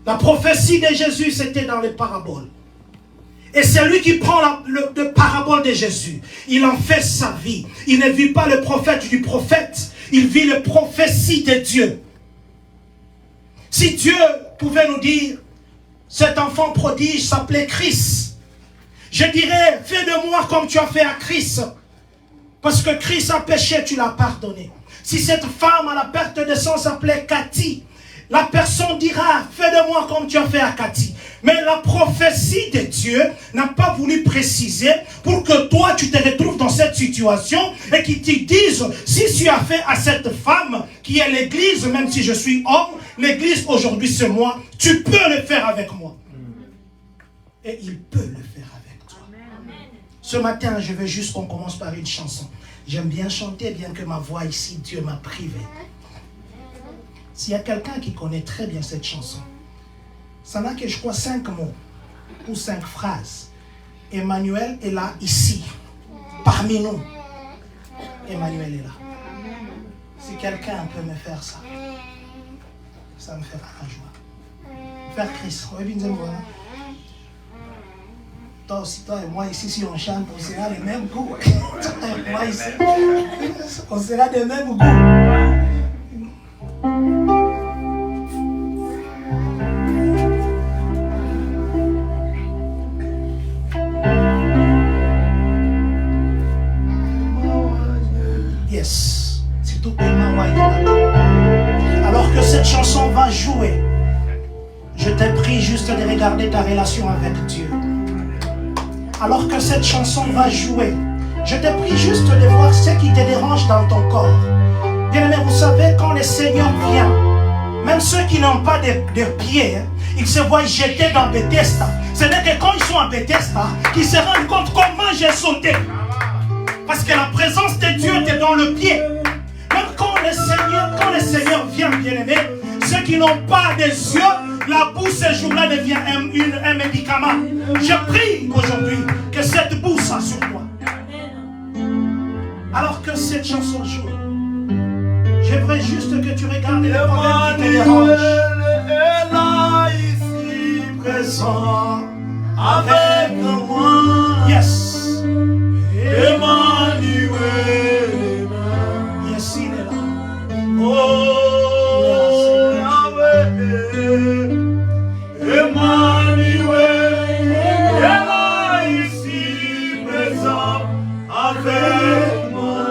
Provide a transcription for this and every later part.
La prophétie de Jésus, c'était dans les paraboles. Et c'est lui qui prend la parabole de Jésus. Il en fait sa vie. Il ne vit pas le prophète du prophète. Il vit les prophéties de Dieu. Si Dieu pouvait nous dire, cet enfant prodige s'appelait Christ, je dirais, fais de moi comme tu as fait à Christ. Parce que Christ a péché, tu l'as pardonné. Si cette femme à la perte de sang s'appelait Cathy, la personne dira, fais de moi comme tu as fait à Cathy. Mais la prophétie de Dieu n'a pas voulu préciser pour que toi tu te retrouves dans cette situation et qu'il te dise, si tu as fait à cette femme qui est l'église, même si je suis homme, l'église aujourd'hui c'est moi, tu peux le faire avec moi. Et il peut le faire avec toi. Ce matin, je veux juste qu'on commence par une chanson. J'aime bien chanter, bien que ma voix ici, Dieu m'a privé. S'il y a quelqu'un qui connaît très bien cette chanson, ça n'a que, je crois, 5 mots ou 5 phrases. Emmanuel est là, ici, parmi nous. Emmanuel est là. Si quelqu'un peut me faire ça, ça me fera la joie. Frère Christ, reviens-moi. Toi aussi, toi et moi ici, si on chante, on sera les mêmes goûts. Toi et moi ici, on sera des mêmes goûts. Yes, c'est tout. Alors que cette chanson va jouer, je te prie juste de regarder ta relation avec Dieu. Alors que cette chanson va jouer, je te prie juste de voir ce qui te dérange dans ton corps. Bien-aimé, vous savez, quand le Seigneur vient, même ceux qui n'ont pas de pieds, ils se voient jeter dans Bethesda. Ce n'est que quand ils sont à Bethesda qu'ils se rendent compte comment j'ai sauté. Parce que la présence de Dieu est dans le pied. Même quand le Seigneur vient, bien-aimé, ceux qui n'ont pas de yeux, la boue ce jour-là devient un médicament. Je prie aujourd'hui que cette boue soit sur toi. Alors que cette chanson joue, j'aimerais juste que tu regardes les problèmes qui te dérangent. est là ici présent avec moi. Yes. Emmanuel. Yes, il est là. Oh, Yahweh. Emmanuel est là ici présent avec moi.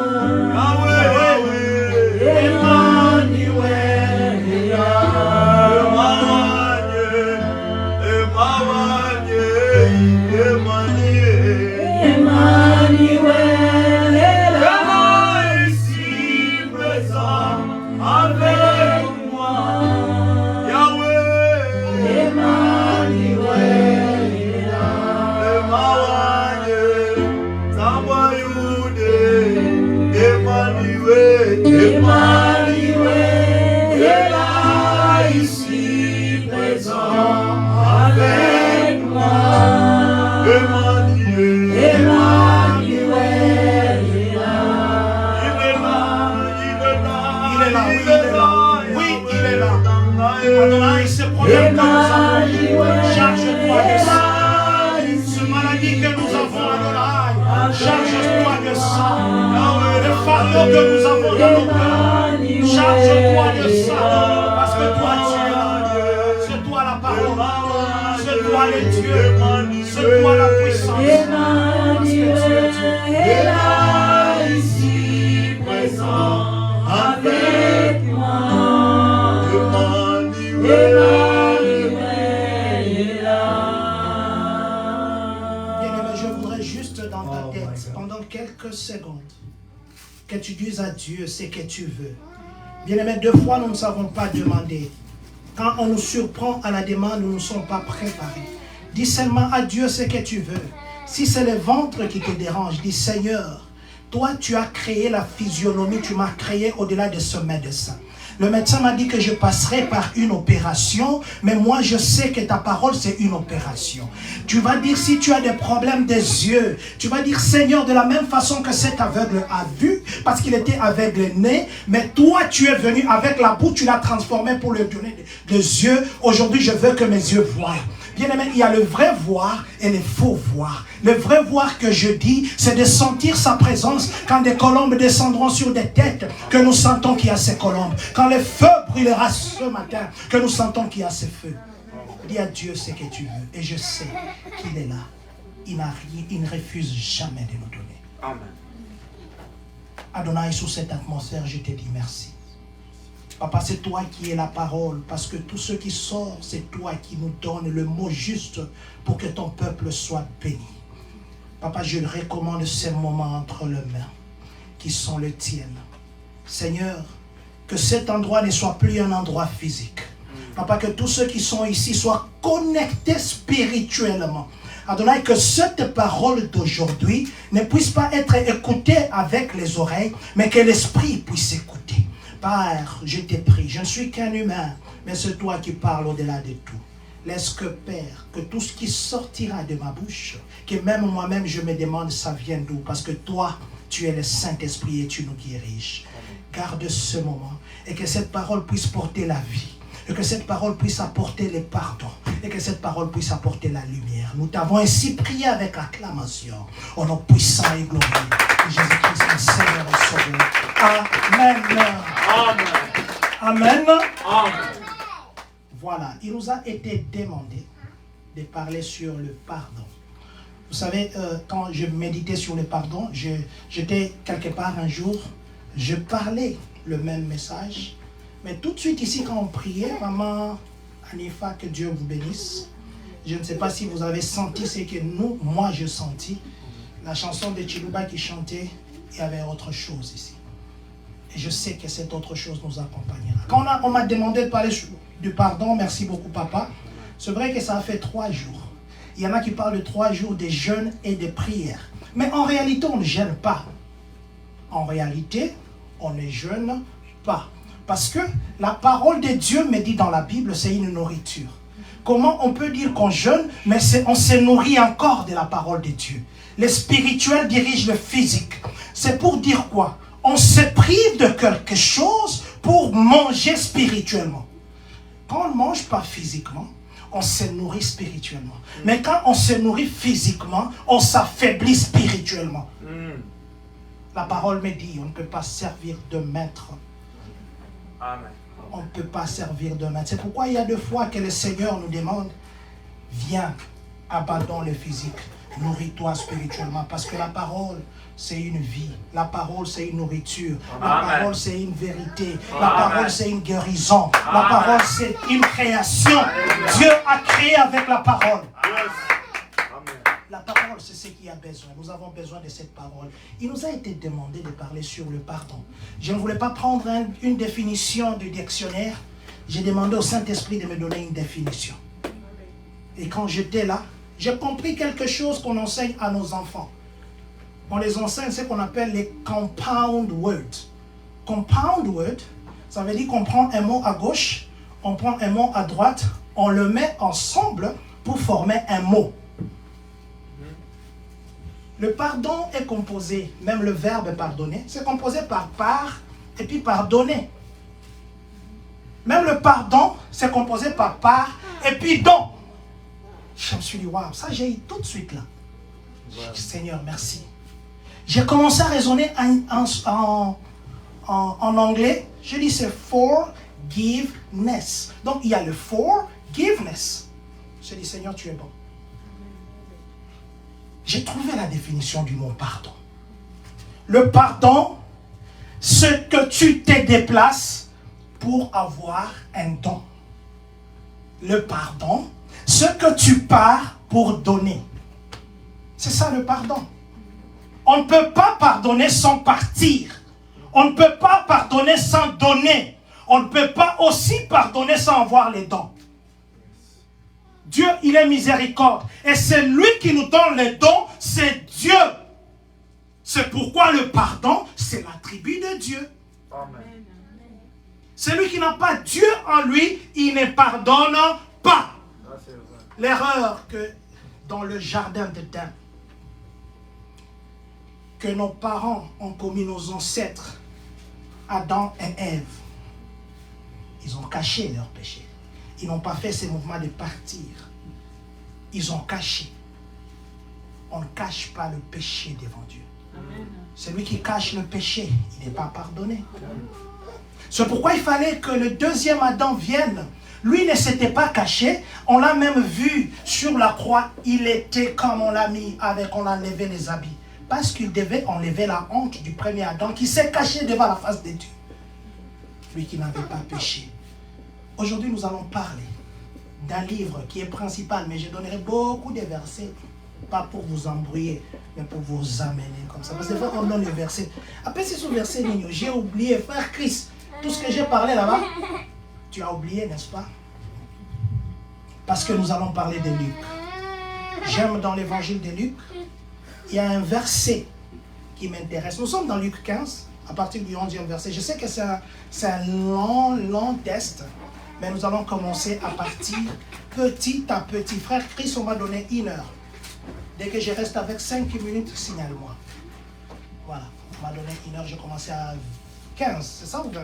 Yahweh. Emmanuel est là. Emmanuel est là ici présent avec moi. Yahweh. Emmanuel est là. Emmanuel est là ici présent avec moi. Emmanuel est là. Oui, il est là. Adonai, ce problème que nous avons, charge-toi de ça. Ce maladie que nous avons, Adonai, charge-toi de ça. Le fardeau que nous avons dans nos cœurs, charge-toi de ça. Parce que toi, tu es là. C'est toi la parole. C'est toi le Dieu. C'est toi la puissance. Parce que tu es Dieu. est là ici présent avec moi. Emmanuel est là. Bien-aimé, je voudrais juste dans ta tête, pendant quelques secondes, que tu dises à Dieu ce que tu veux. Bien-aimé, deux fois nous ne savons pas demander. Quand on nous surprend à la demande, nous ne sommes pas préparés. Dis seulement à Dieu ce que tu veux. Si c'est le ventre qui te dérange, dis Seigneur, toi tu as créé la physionomie, tu m'as créé au-delà de ce médecin. Le médecin m'a dit que je passerai par une opération, mais moi je sais que ta parole c'est une opération. Tu vas dire si tu as des problèmes des yeux, tu vas dire Seigneur, de la même façon que cet aveugle a vu, parce qu'il était aveugle né, mais toi tu es venu avec la bouche, tu l'as transformé pour lui donner des yeux. Aujourd'hui je veux que mes yeux voient. Bien-aimé, il y a le vrai voir et le faux voir. Le vrai voir que je dis, c'est de sentir sa présence quand des colombes descendront sur des têtes, que nous sentons qu'il y a ces colombes. Quand le feu brûlera ce matin, que nous sentons qu'il y a ces feux. Dis à Dieu ce que tu veux. Et je sais qu'il est là. Il ne refuse jamais de nous donner. Amen. Adonai, sous cette atmosphère, je te dis merci. Papa, c'est toi qui es la parole, parce que tout ce qui sort, c'est toi qui nous donne le mot juste pour que ton peuple soit béni. Papa, je recommande ces moments entre les mains qui sont les tiennes. Seigneur, que cet endroit ne soit plus un endroit physique. Papa, que tous ceux qui sont ici soient connectés spirituellement. Adonai, que cette parole d'aujourd'hui ne puisse pas être écoutée avec les oreilles, mais que l'esprit puisse écouter. Père, je te prie, je ne suis qu'un humain, mais c'est toi qui parles au-delà de tout. Laisse que, Père, que tout ce qui sortira de ma bouche, que même moi-même je me demande ça vient d'où, parce que toi, tu es le Saint-Esprit et tu nous diriges. Garde ce moment et que cette parole puisse porter la vie, et que cette parole puisse apporter le pardon, et que cette parole puisse apporter la lumière. Nous t'avons ainsi prié avec acclamation, au nom puissant et glorieux de Jésus-Christ, le Seigneur et Sauveur. Amen. Amen. Amen. Amen. Voilà, il nous a été demandé de parler sur le pardon. Vous savez, quand je méditais sur le pardon, j'étais quelque part un jour, je parlais le même message, mais tout de suite ici quand on priait, maman Anifa, que Dieu vous bénisse. Je ne sais pas si vous avez senti ce que moi j'ai senti. La chanson de Chiluba qui chantait, il y avait autre chose ici. Et je sais que cette autre chose nous accompagnera. Quand on m'a demandé de parler du pardon, merci beaucoup papa, c'est vrai que ça a fait 3 jours. Il y en a qui parlent de 3 jours de jeûne et de prière. Mais en réalité, on ne jeûne pas. En réalité, on ne jeûne pas. Parce que la parole de Dieu me dit dans la Bible, c'est une nourriture. Comment on peut dire qu'on jeûne, mais on se nourrit encore de la parole de Dieu. Le spirituel dirige le physique. C'est pour dire quoi? On se prive de quelque chose pour manger spirituellement. Quand on ne mange pas physiquement, on se nourrit spirituellement. Mais quand on se nourrit physiquement, on s'affaiblit spirituellement. La parole me dit, on ne peut pas servir de maître. Amen. On ne peut pas servir de maître. C'est pourquoi il y a 2 fois que le Seigneur nous demande, viens, abandonne le physique, nourris-toi spirituellement. Parce que la parole, c'est une vie. La parole, c'est une nourriture. La Amen. parole, c'est une vérité. La Amen. parole, c'est une guérison. La Amen. parole, c'est une création. Alléluia. Dieu a créé avec la parole. Yes. Amen. La parole, c'est ce qu'il y a besoin. Nous avons besoin de cette parole. Il nous a été demandé de parler sur le pardon. Je ne voulais pas prendre une définition du dictionnaire. J'ai demandé au Saint-Esprit de me donner une définition. Et quand j'étais là, j'ai compris quelque chose qu'on enseigne à nos enfants. On les enseigne ce qu'on appelle les compound words. Compound word, ça veut dire qu'on prend un mot à gauche, on prend un mot à droite, on le met ensemble pour former un mot. Le pardon est composé, même le verbe pardonner, c'est composé par part et puis pardonner. Même le pardon, c'est composé par part et puis don. Je me suis dit, waouh, ça j'ai eu tout de suite là. J'ai dit, Seigneur, merci. J'ai commencé à raisonner en anglais. Je dis c'est forgiveness. Donc il y a le forgiveness. J'ai dit, Seigneur, tu es bon. J'ai trouvé la définition du mot pardon. Le pardon, c'est que tu te déplaces pour avoir un don. Le pardon, c'est que tu pars pour donner. C'est ça le pardon. On ne peut pas pardonner sans partir. On ne peut pas pardonner sans donner. On ne peut pas aussi pardonner sans avoir les dons. Dieu, il est miséricorde. Et c'est lui qui nous donne les dons, c'est Dieu. C'est pourquoi le pardon, c'est l'attribut de Dieu. Amen. Celui qui n'a pas Dieu en lui, il ne pardonne pas. L'erreur que dans le jardin d'Éden, que nos parents ont commis, nos ancêtres, Adam et Ève, ils ont caché leur péché. Ils n'ont pas fait ces mouvements de partir. Ils ont caché. On ne cache pas le péché devant Dieu. Amen. Celui qui cache le péché, il n'est pas pardonné. C'est pourquoi il fallait que le deuxième Adam vienne. Lui ne s'était pas caché. On l'a même vu sur la croix. Il était comme on l'a mis avec, on a enlevé les habits. Parce qu'il devait enlever la honte du premier Adam qui s'est caché devant la face de Dieu. Lui qui n'avait pas péché. Aujourd'hui, nous allons parler d'un livre qui est principal, mais je donnerai beaucoup de versets, pas pour vous embrouiller, mais pour vous amener comme ça. Parce que des fois, on donne les versets. Après, c'est ce verset, j'ai oublié, frère Christ, tout ce que j'ai parlé là-bas, tu as oublié, n'est-ce pas? Parce que nous allons parler de Luc. J'aime dans l'évangile de Luc, il y a un verset qui m'intéresse. Nous sommes dans Luc 15, à partir du 11e verset. Je sais que c'est un long test, mais nous allons commencer à partir petit à petit. Frère Christ, on m'a donné 1 heure. Dès que je reste avec 5 minutes, signale-moi. Voilà, on m'a donné 1 heure, j'ai commencé à 15, c'est ça ou 20?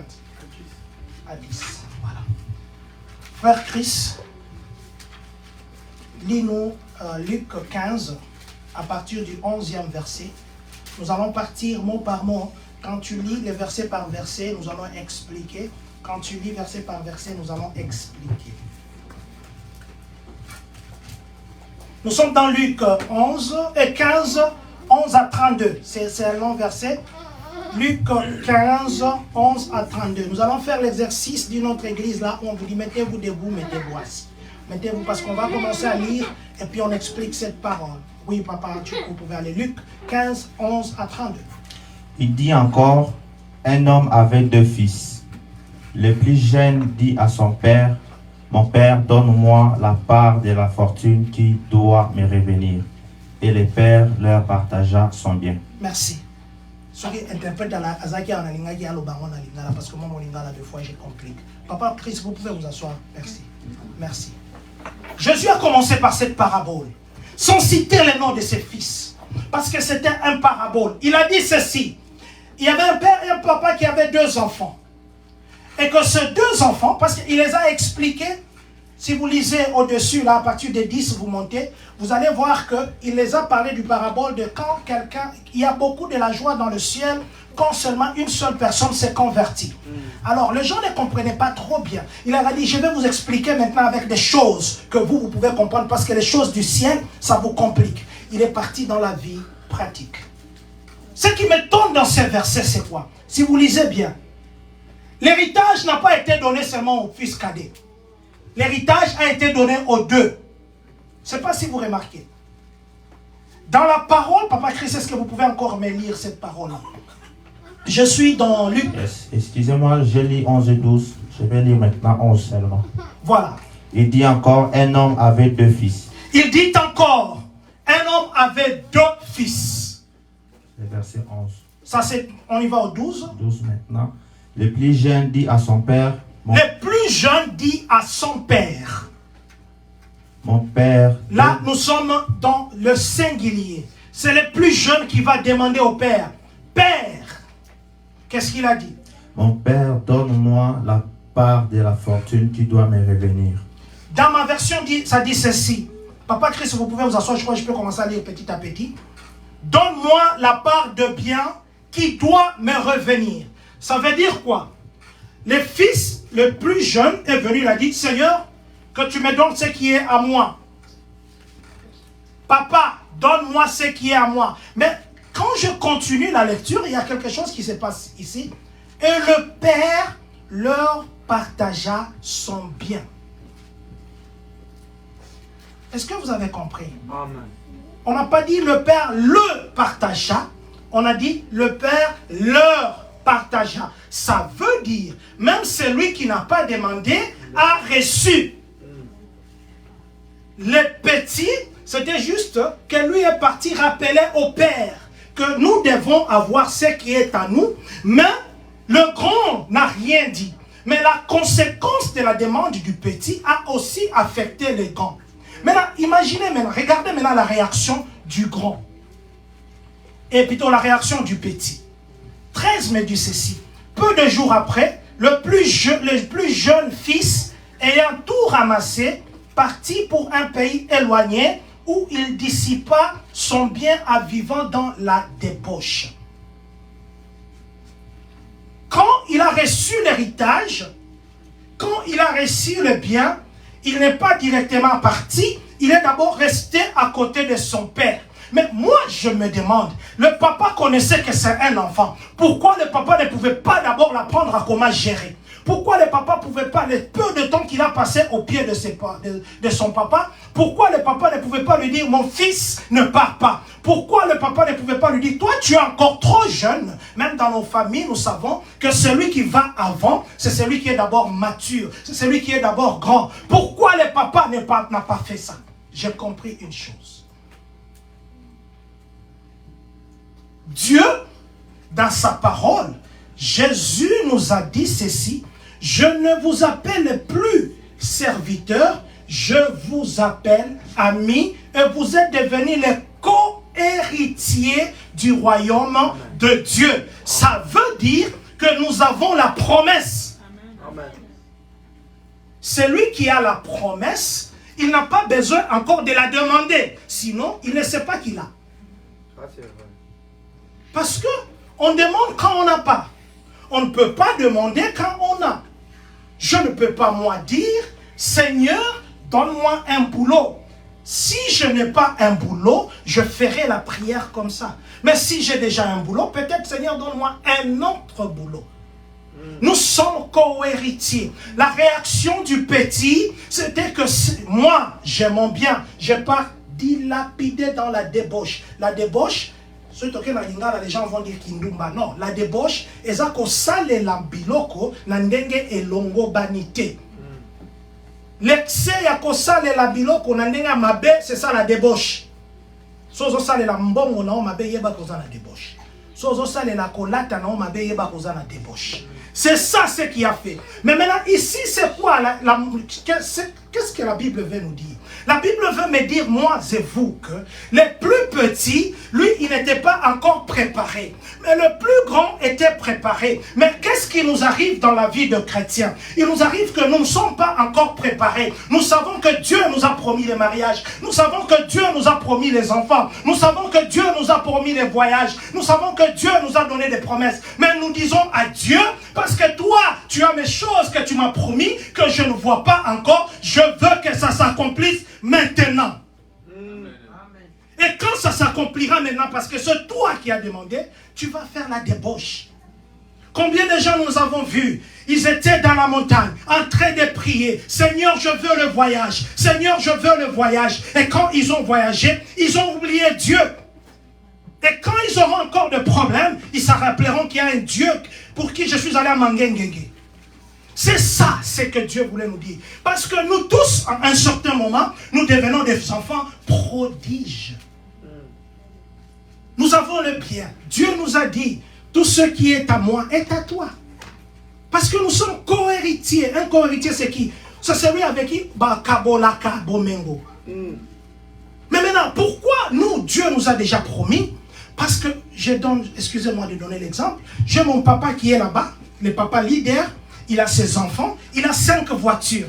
À 10, voilà. Frère Christ, lis-nous Luc 15, à partir du 11e verset. Nous allons partir mot par mot. Quand tu lis les versets par verset, nous allons expliquer. Quand tu lis verset par verset, nous allons expliquer. Nous sommes dans Luc 15, 11 à 32. C'est un long verset. Luc 15, 11 à 32. Nous allons faire l'exercice d'une autre église là où on vous dit mettez-vous debout, mettez-vous assis. Mettez-vous parce qu'on va commencer à lire et puis on explique cette parole. Oui, papa, vous pouvez aller. Luc 15, 11 à 32. Il dit encore, un homme avait 2 fils. Le plus jeune dit à son père, mon père, donne-moi la part de la fortune qui doit me revenir. Et le père leur partagea son bien. Merci. Ce qui interprète dans la Azaki en Alingagi, parce que moi, mon lingala, deux fois, j'ai compliqué. Papa, Christ, vous pouvez vous asseoir. Merci. Merci. Jésus a commencé par cette parabole, sans citer les noms de ses fils, parce que c'était un parabole. Il a dit ceci. Il y avait un père et un papa qui avaient 2 enfants. Et que ces 2 enfants, parce qu'il les a expliqués, si vous lisez au-dessus, là, à partir de 10, vous montez, vous allez voir qu'il les a parlé du parabole de quand quelqu'un, il y a beaucoup de la joie dans le ciel, quand seulement une seule personne s'est convertie. Alors, les gens ne comprenaient pas trop bien. Il leur a dit, je vais vous expliquer maintenant avec des choses que vous pouvez comprendre, parce que les choses du ciel, ça vous complique. Il est parti dans la vie pratique. Ce qui m'étonne dans ces versets, c'est quoi? Si vous lisez bien, l'héritage n'a pas été donné seulement au fils cadet. L'héritage a été donné aux 2. Je ne sais pas si vous remarquez. Dans la parole, Papa Christ, est-ce que vous pouvez encore me lire cette parole? Je suis dans Luc. Yes. Excusez-moi, je lis 11 et 12. Je vais lire maintenant 11 seulement. Voilà. Il dit encore, un homme avait 2 fils. Il dit encore, un homme avait 2 fils. Le verset 11. Ça c'est, on y va au 12. 12 maintenant. Le plus jeune dit à son père, le plus jeune dit à son père. Mon père. Là, nous sommes dans le singulier. C'est le plus jeune qui va demander au père. Père, qu'est-ce qu'il a dit? Mon père, donne-moi la part de la fortune qui doit me revenir. Dans ma version, ça dit ceci. Papa Christ, vous pouvez vous asseoir, je crois que je peux commencer à lire petit à petit. Donne-moi la part de bien qui doit me revenir. Ça veut dire quoi? Le fils le plus jeune est venu, il a dit, Seigneur, que tu me donnes ce qui est à moi. Papa, donne-moi ce qui est à moi. Mais quand je continue la lecture, il y a quelque chose qui se passe ici. Et le père leur partagea son bien. Est-ce que vous avez compris? Amen. On n'a pas dit le père le partagea, on a dit le père leur partagea. Ça veut dire, même celui qui n'a pas demandé a reçu. Le petit, c'était juste que lui est parti rappeler au père que nous devons avoir ce qui est à nous, mais le grand n'a rien dit. Mais la conséquence de la demande du petit a aussi affecté les grands. Maintenant, imaginez maintenant, regardez maintenant la réaction du grand. Et plutôt la réaction du petit. 13 me dit ceci. Peu de jours après, le plus jeune fils, ayant tout ramassé, partit pour un pays éloigné où il dissipa son bien à vivant dans la débauche. Quand il a reçu l'héritage, quand il a reçu le bien, il n'est pas directement parti, il est d'abord resté à côté de son père. Mais moi, je me demande, le papa connaissait que c'est un enfant. Pourquoi le papa ne pouvait pas d'abord l'apprendre à comment gérer? Pourquoi le papa ne pouvait pas, le peu de temps qu'il a passé au pied de son papa, pourquoi le papa ne pouvait pas lui dire, mon fils ne part pas? Pourquoi le papa ne pouvait pas lui dire, toi tu es encore trop jeune? Même dans nos familles, nous savons que celui qui va avant, c'est celui qui est d'abord mature, c'est celui qui est d'abord grand. Pourquoi le papa n'a pas fait ça? J'ai compris une chose. Dieu, dans sa parole, Jésus nous a dit ceci: je ne vous appelle plus serviteur, je vous appelle ami, et vous êtes devenus les co-héritiers du royaume de Dieu. Ça veut dire que nous avons la promesse. Amen. Celui qui a la promesse, il n'a pas besoin encore de la demander. Sinon, il ne sait pas qu'il a. Ça, c'est vrai. Parce que on demande quand on n'a pas. On ne peut pas demander quand on a. Je ne peux pas moi dire, Seigneur, donne-moi un boulot. Si je n'ai pas un boulot, je ferai la prière comme ça. Mais si j'ai déjà un boulot, peut-être, Seigneur, donne-moi un autre boulot. Nous sommes co-héritiers. La réaction du petit, c'était que moi, j'ai mon bien. Je n'ai pas dilapidé dans la débauche. La débauche, les gens vont dire Kindumba. Non, la débauche, c'est que sale la biloko, nandenge elongo banité. L'excès ya ko sale la biloko, nandenga mabe, c'est ça la débauche. Sozo sale la mbongo na mabe yeba koza la débauche. Sozo sale la kolata na mabe yeba koza la débauche. C'est ça ce qui a fait. Mais maintenant, ici, c'est quoi qu'est-ce que la Bible veut nous dire? La Bible veut me dire, moi et vous, que les plus petits, lui, il n'était pas encore préparé. Mais le plus grand était préparé. Mais qu'est-ce qui nous arrive dans la vie de chrétien? Il nous arrive que nous ne sommes pas encore préparés. Nous savons que Dieu nous a promis le mariage. Nous savons que Dieu nous a promis les enfants. Nous savons que Dieu nous a promis les voyages. Nous savons que Dieu nous a donné des promesses. Mais nous disons à Dieu, parce que toi, tu as mes choses que tu m'as promis, que je ne vois pas encore. Je veux que ça s'accomplisse maintenant. Et quand ça s'accomplira maintenant, parce que c'est toi qui as demandé, tu vas faire la débauche. Combien de gens nous avons vus? Ils étaient dans la montagne, en train de prier. Seigneur, je veux le voyage. Seigneur, je veux le voyage. Et quand ils ont voyagé, ils ont oublié Dieu. Et quand ils auront encore de problèmes, ils se rappelleront qu'il y a un Dieu pour qui je suis allé à Mangengenge. C'est ça, ce que Dieu voulait nous dire. Parce que nous tous, à un certain moment, nous devenons des enfants prodiges. Nous avons le bien. Dieu nous a dit, tout ce qui est à moi est à toi. Parce que nous sommes co-héritiers. Un co-héritier, c'est qui? C'est celui avec qui? Kabolaka Bomengo. Mais maintenant, pourquoi nous, Dieu nous a déjà promis? Parce que, excusez-moi de donner l'exemple, j'ai mon papa qui est là-bas, le papa leader. Il a ses enfants, il a 5 voitures.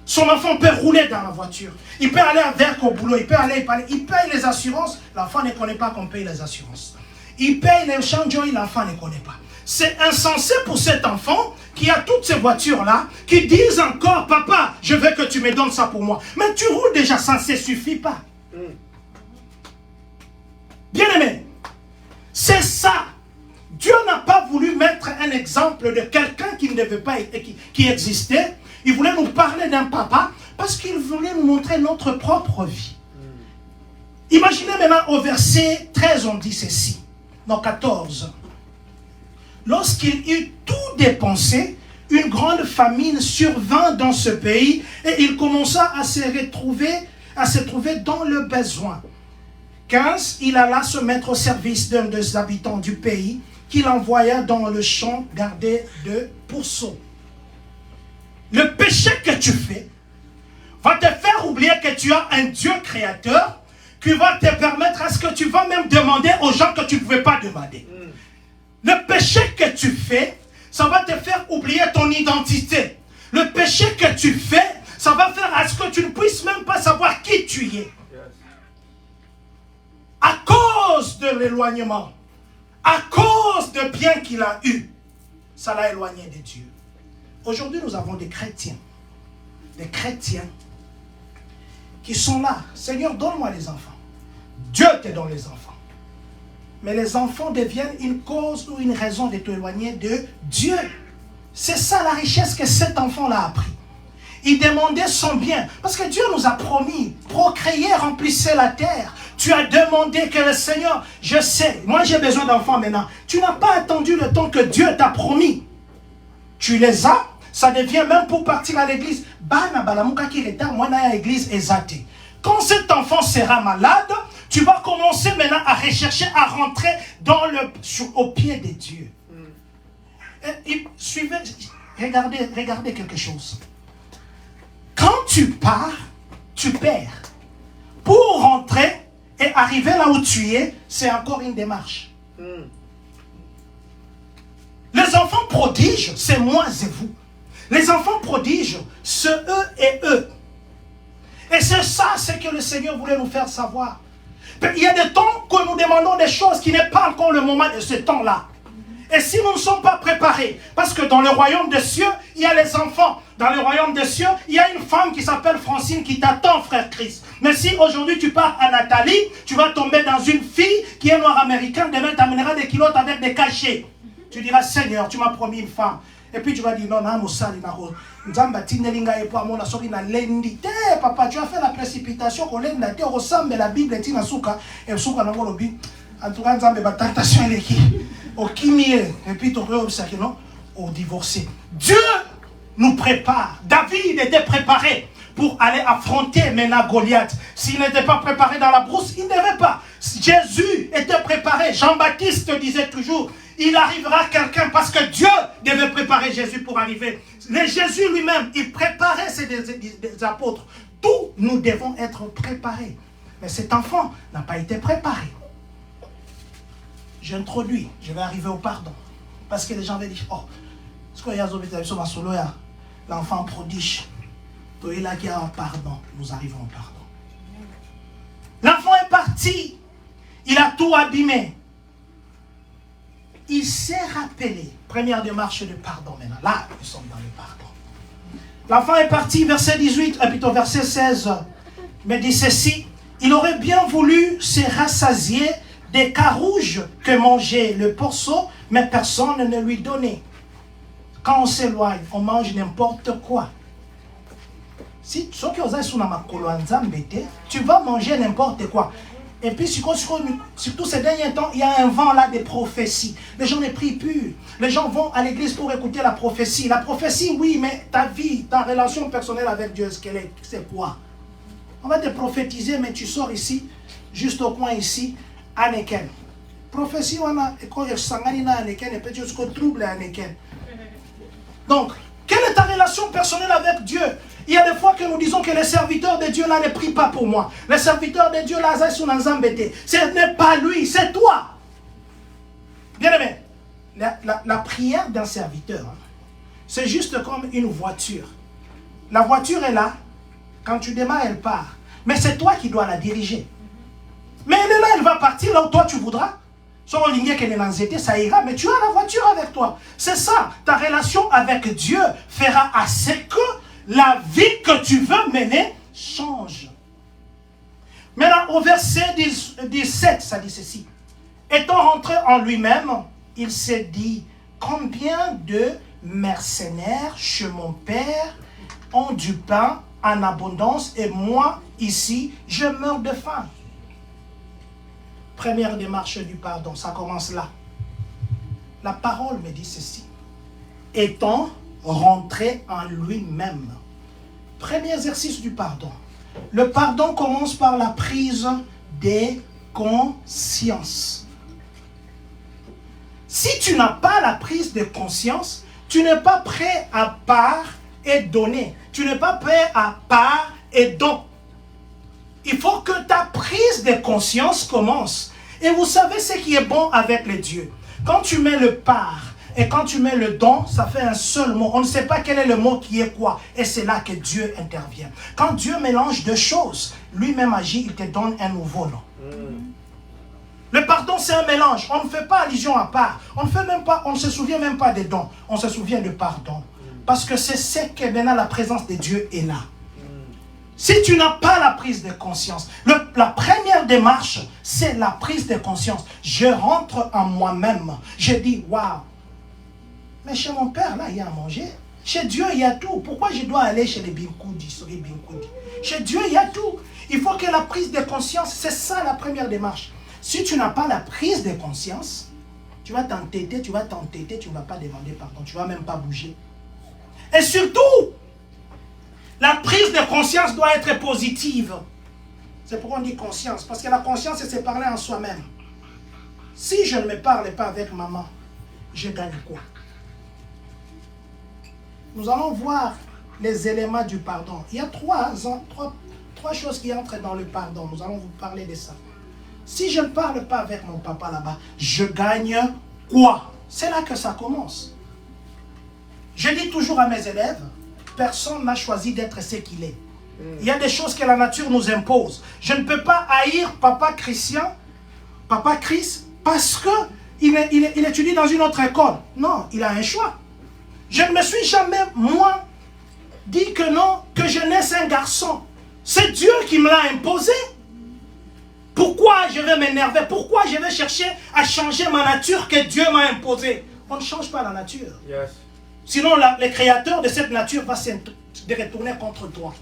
Son enfant peut rouler dans la voiture. Il peut aller avec au boulot, il paye les assurances. L'enfant ne connaît pas qu'on paye les assurances. Il paye les changements, l'enfant ne connaît pas. C'est insensé pour cet enfant qui a toutes ces voitures-là, qui disent encore, papa, je veux que tu me donnes ça pour moi. Mais tu roules déjà, ça ne suffit pas. Bien aimé, c'est ça. Dieu n'a pas voulu mettre un exemple de quelqu'un qui ne devait pas, qui existait. Il voulait nous parler d'un papa parce qu'il voulait nous montrer notre propre vie. Imaginez maintenant au verset 13, on dit ceci. Non, 14. Lorsqu'il eut tout dépensé, une grande famine survint dans ce pays et il commença à se trouver dans le besoin. 15. Il alla se mettre au service d'un des habitants du pays qu'il envoya dans le champ garder de pourceaux. le péché que tu fais va te faire oublier que tu as un Dieu créateur qui va te permettre à ce que tu vas même demander aux gens que tu ne pouvais pas demander. Le péché que tu fais, ça va te faire oublier ton identité. Le péché que tu fais, ça va faire à ce que tu ne puisses même pas savoir qui tu es. À cause de l'éloignement, à cause de bien qu'il a eu, ça l'a éloigné de Dieu. Aujourd'hui, nous avons des chrétiens qui sont là. Seigneur, donne-moi les enfants. Dieu te donne les enfants. Mais les enfants deviennent une cause ou une raison de t'éloigner de Dieu. C'est ça la richesse que cet enfant-là a pris. Il demandait son bien. Parce que Dieu nous a promis, procréez, remplissez la terre. Tu as demandé que le Seigneur, je sais, moi j'ai besoin d'enfants maintenant. Tu n'as pas attendu le temps que Dieu t'a promis. Tu les as, ça devient même pour partir à l'église. Quand cet enfant sera malade, tu vas commencer maintenant à rechercher, à rentrer au pied de Dieu. Suivez, regardez quelque chose. Quand tu pars, tu perds. Pour rentrer et arriver là où tu es, c'est encore une démarche. Les enfants prodiges, c'est moi et vous. Les enfants prodiges, c'est eux et eux. Et c'est ça, c'est que le Seigneur voulait nous faire savoir. Il y a des temps que nous demandons des choses qui n'est pas encore le moment de ce temps-là. Et si nous ne sommes pas préparés, parce que dans le royaume des cieux, il y a les enfants. Dans le royaume des cieux, il y a une femme qui s'appelle Francine qui t'attend, frère Christ. Mais si aujourd'hui tu pars à Nathalie, tu vas tomber dans une fille qui est noire américaine, demain t'amènera des kilos avec des cachets. Tu diras, Seigneur, tu m'as promis une femme. Et puis tu vas dire, non, papa, tu as fait la précipitation, tu ressemble la Bible, et en tout cas, tentation au kimie, et puis au divorcé. Dieu nous prépare. David était préparé pour aller affronter maintenant Goliath. S'il n'était pas préparé dans la brousse, il ne devait pas. Jésus était préparé. Jean-Baptiste disait toujours, il arrivera quelqu'un parce que Dieu devait préparer Jésus pour arriver. Mais Jésus lui-même, il préparait des apôtres. Tous nous devons être préparés. Mais cet enfant n'a pas été préparé. J'introduis, je vais arriver au pardon. Parce que les gens vont dire, oh, ce qu'il y a l'enfant prodige. Il a pardon. Nous arrivons au pardon. L'enfant est parti. Il a tout abîmé. Il s'est rappelé. Première démarche de pardon maintenant. Là, nous sommes dans le pardon. L'enfant est parti, verset 18, plutôt verset 16. Mais dit ceci, il aurait bien voulu se rassasier des carouges que mangeait le porceau, mais personne ne lui donnait. Quand on s'éloigne, on mange n'importe quoi. Si tu vas manger n'importe quoi. Et puis, surtout ces derniers temps, il y a un vent là des prophéties. Les gens ne prient plus. Les gens vont à l'église pour écouter la prophétie. La prophétie, oui, mais ta vie, ta relation personnelle avec Dieu, c'est quoi? On va te prophétiser, mais tu sors ici, juste au coin ici, à Neken. Prophétie, on a et puis jusqu'au trouble à Neken. Donc, quelle est ta relation personnelle avec Dieu? Il y a des fois que nous disons que les serviteurs de Dieu là ne prient pas pour moi. Les serviteurs de Dieu là, ce n'est pas lui, c'est toi. Bien aimé, la prière d'un serviteur, c'est juste comme une voiture. La voiture est là, quand tu démarres, elle part. Mais c'est toi qui dois la diriger. Mais elle est là, elle va partir là où toi tu voudras. Ça ira, mais tu as la voiture avec toi. C'est ça, ta relation avec Dieu fera à ce que la vie que tu veux mener change. Maintenant, au verset 17, ça dit ceci. Étant rentré en lui-même, il s'est dit, combien de mercenaires chez mon père ont du pain en abondance et moi, ici, je meurs de faim. Première démarche du pardon, ça commence là. La parole me dit ceci. Étant rentré en lui-même. Premier exercice du pardon. Le pardon commence par la prise des consciences. Si tu n'as pas la prise de conscience, tu n'es pas prêt à part et donner. Tu n'es pas prêt à part et don. Il faut que ta prise de conscience commence. Et vous savez ce qui est bon avec les dieux. Quand tu mets le part et quand tu mets le don, ça fait un seul mot. On ne sait pas quel est le mot qui est quoi. Et c'est là que Dieu intervient. Quand Dieu mélange deux choses, lui-même agit, il te donne un nouveau nom. Le pardon, c'est un mélange. On ne fait pas allusion à part. On ne se souvient même pas des dons. On se souvient de pardon. Parce que c'est ce que maintenant la présence de Dieu est là. Si tu n'as pas la prise de conscience, la première démarche, c'est la prise de conscience. Je rentre en moi-même. Je dis, waouh, mais chez mon père, là, il y a à manger. Chez Dieu, il y a tout. Pourquoi je dois aller chez les Binkoudi? Chez Dieu, il y a tout. Il faut que la prise de conscience, c'est ça la première démarche. Si tu n'as pas la prise de conscience, tu vas t'entêter, tu ne vas pas demander pardon, tu ne vas même pas bouger. Et surtout, la prise de conscience doit être positive. C'est pourquoi on dit conscience. Parce que la conscience, c'est se parler en soi-même. Si je ne me parle pas avec maman, je gagne quoi? Nous allons voir les éléments du pardon. Il y a trois choses qui entrent dans le pardon. Nous allons vous parler de ça. Si je ne parle pas avec mon papa là-bas, je gagne quoi? C'est là que ça commence. Je dis toujours à mes élèves, personne n'a choisi d'être ce qu'il est. Il y a des choses que la nature nous impose. Je ne peux pas haïr papa Christian, papa Chris, parce qu'il étudie dans une autre école. Non, il a un choix. Je ne me suis jamais, moi, dit que non, que je naisse un garçon. C'est Dieu qui me l'a imposé. Pourquoi je vais m'énerver? Pourquoi je vais chercher à changer ma nature que Dieu m'a imposée? On ne change pas la nature. Yes. Sinon, le créateur de cette nature va se retourner contre toi.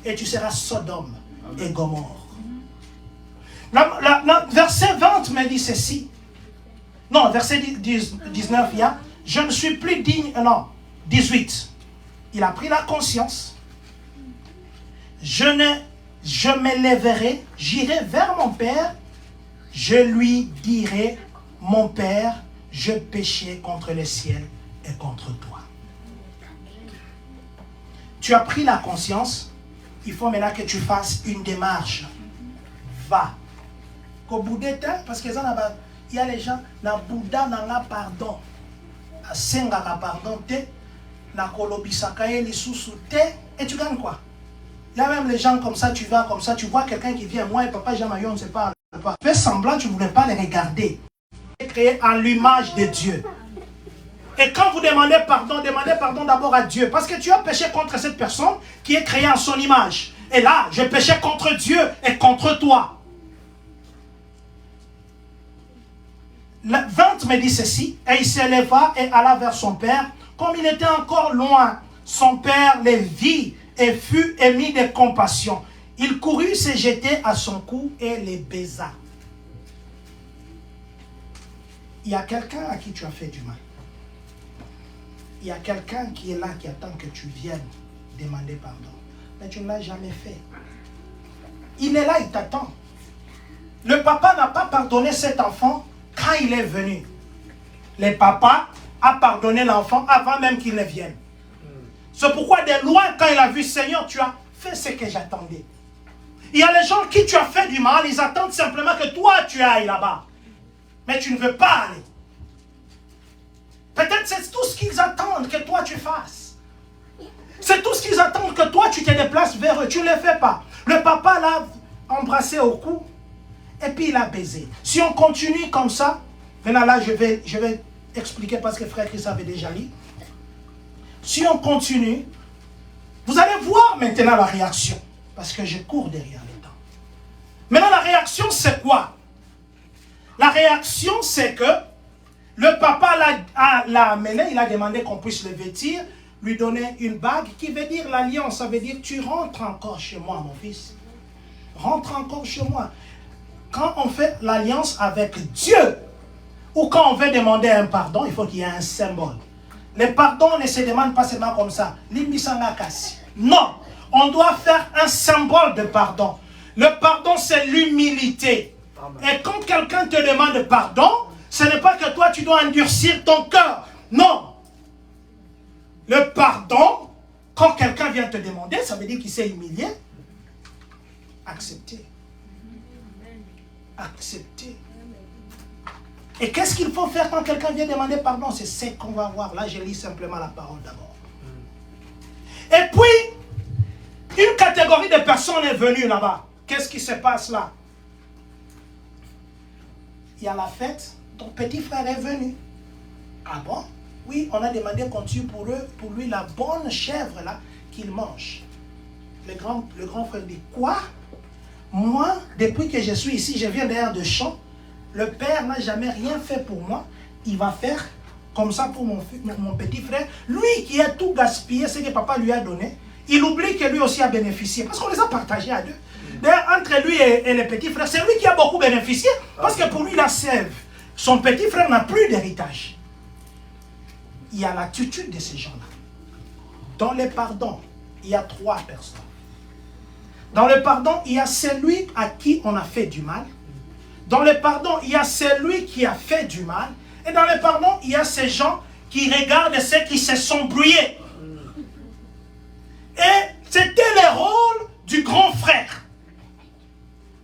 Et tu seras Sodome et Gomorre. Verset 20 me dit ceci. Non, verset 19, il y a « Je ne suis plus digne... » Non, 18. Il a pris la conscience. Je me lèverai, j'irai vers mon Père, je lui dirai, mon Père, je péchais contre le ciel et contre toi. Tu as pris la conscience, il faut maintenant que tu fasses une démarche. Va. Qu'au bout des temps, parce qu'il y a les gens, na Bouddha n'a pardon. Na Senga pardon, na Kolobisaka te, et tu gagnes quoi? Il y a même les gens comme ça, tu vas comme ça, tu vois quelqu'un qui vient, moi et papa Jean-Marie, on ne sait pas. Fais semblant, tu ne voulais pas les regarder. Créé en l'image de Dieu. Et quand vous demandez pardon d'abord à Dieu. Parce que tu as péché contre cette personne qui est créée en son image. Et là, je péchais contre Dieu et contre toi. Le 20 me dit ceci. Et il s'éleva et alla vers son père. Comme il était encore loin, son père les vit et fut émis de compassion. Il courut se jeter à son cou et les baisa. Il y a quelqu'un à qui tu as fait du mal. Il y a quelqu'un qui est là, qui attend que tu viennes demander pardon. Mais tu ne l'as jamais fait. Il est là, il t'attend. Le papa n'a pas pardonné cet enfant quand il est venu. Le papa a pardonné l'enfant avant même qu'il ne vienne. C'est pourquoi de loin, quand il a vu, Seigneur, tu as fait ce que j'attendais. Il y a les gens qui tu as fait du mal, ils attendent simplement que toi tu ailles là-bas. Mais tu ne veux pas aller. Peut-être c'est tout ce qu'ils attendent que toi tu fasses. C'est tout ce qu'ils attendent que toi tu te déplaces vers eux. Tu ne le fais pas. Le papa l'a embrassé au cou et puis il a baisé. Si on continue comme ça, maintenant là je vais expliquer parce que frère Chris avait déjà lu. Si on continue, vous allez voir maintenant la réaction. Parce que je cours derrière le temps. Maintenant la réaction c'est quoi? La réaction c'est que le papa l'a amené, il a demandé qu'on puisse le vêtir, lui donner une bague qui veut dire l'alliance. Ça veut dire tu rentres encore chez moi mon fils. Rentre encore chez moi. Quand on fait l'alliance avec Dieu, ou quand on veut demander un pardon, il faut qu'il y ait un symbole. Le pardon ne se demande pas seulement comme ça. Non, on doit faire un symbole de pardon. Le pardon, c'est l'humilité. Et quand quelqu'un te demande pardon, ce n'est pas que toi, tu dois endurcir ton cœur. Non. Le pardon, Quand quelqu'un vient te demander, ça veut dire qu'il s'est humilié. Accepter. Accepter. Et qu'est-ce qu'il faut faire quand quelqu'un vient demander pardon? C'est ce qu'on va voir. Là, je lis simplement la parole d'abord. Et puis, une catégorie de personnes est venue là-bas. Qu'est-ce qui se passe là? Il y a la fête. Ton petit frère est venu. Ah bon? Oui, on a demandé qu'on tue pour lui la bonne chèvre là qu'il mange. Le grand frère dit, quoi? Moi, depuis que je suis ici, je viens d'ailleurs de champ. Le père n'a jamais rien fait pour moi. Il va faire comme ça pour mon petit frère. Lui qui a tout gaspillé, ce que papa lui a donné, il oublie que lui aussi a bénéficié. Parce qu'on les a partagés à deux. D'ailleurs, entre lui et le petit frère, c'est lui qui a beaucoup bénéficié. Parce que pour lui, la sève. Son petit frère n'a plus d'héritage. Il y a l'attitude de ces gens-là. Dans le pardon, il y a 3 personnes. Dans le pardon, il y a celui à qui on a fait du mal. Dans le pardon, il y a celui qui a fait du mal. Et dans le pardon, il y a ces gens qui regardent ceux qui se sont brouillés. Et c'était le rôle du grand frère.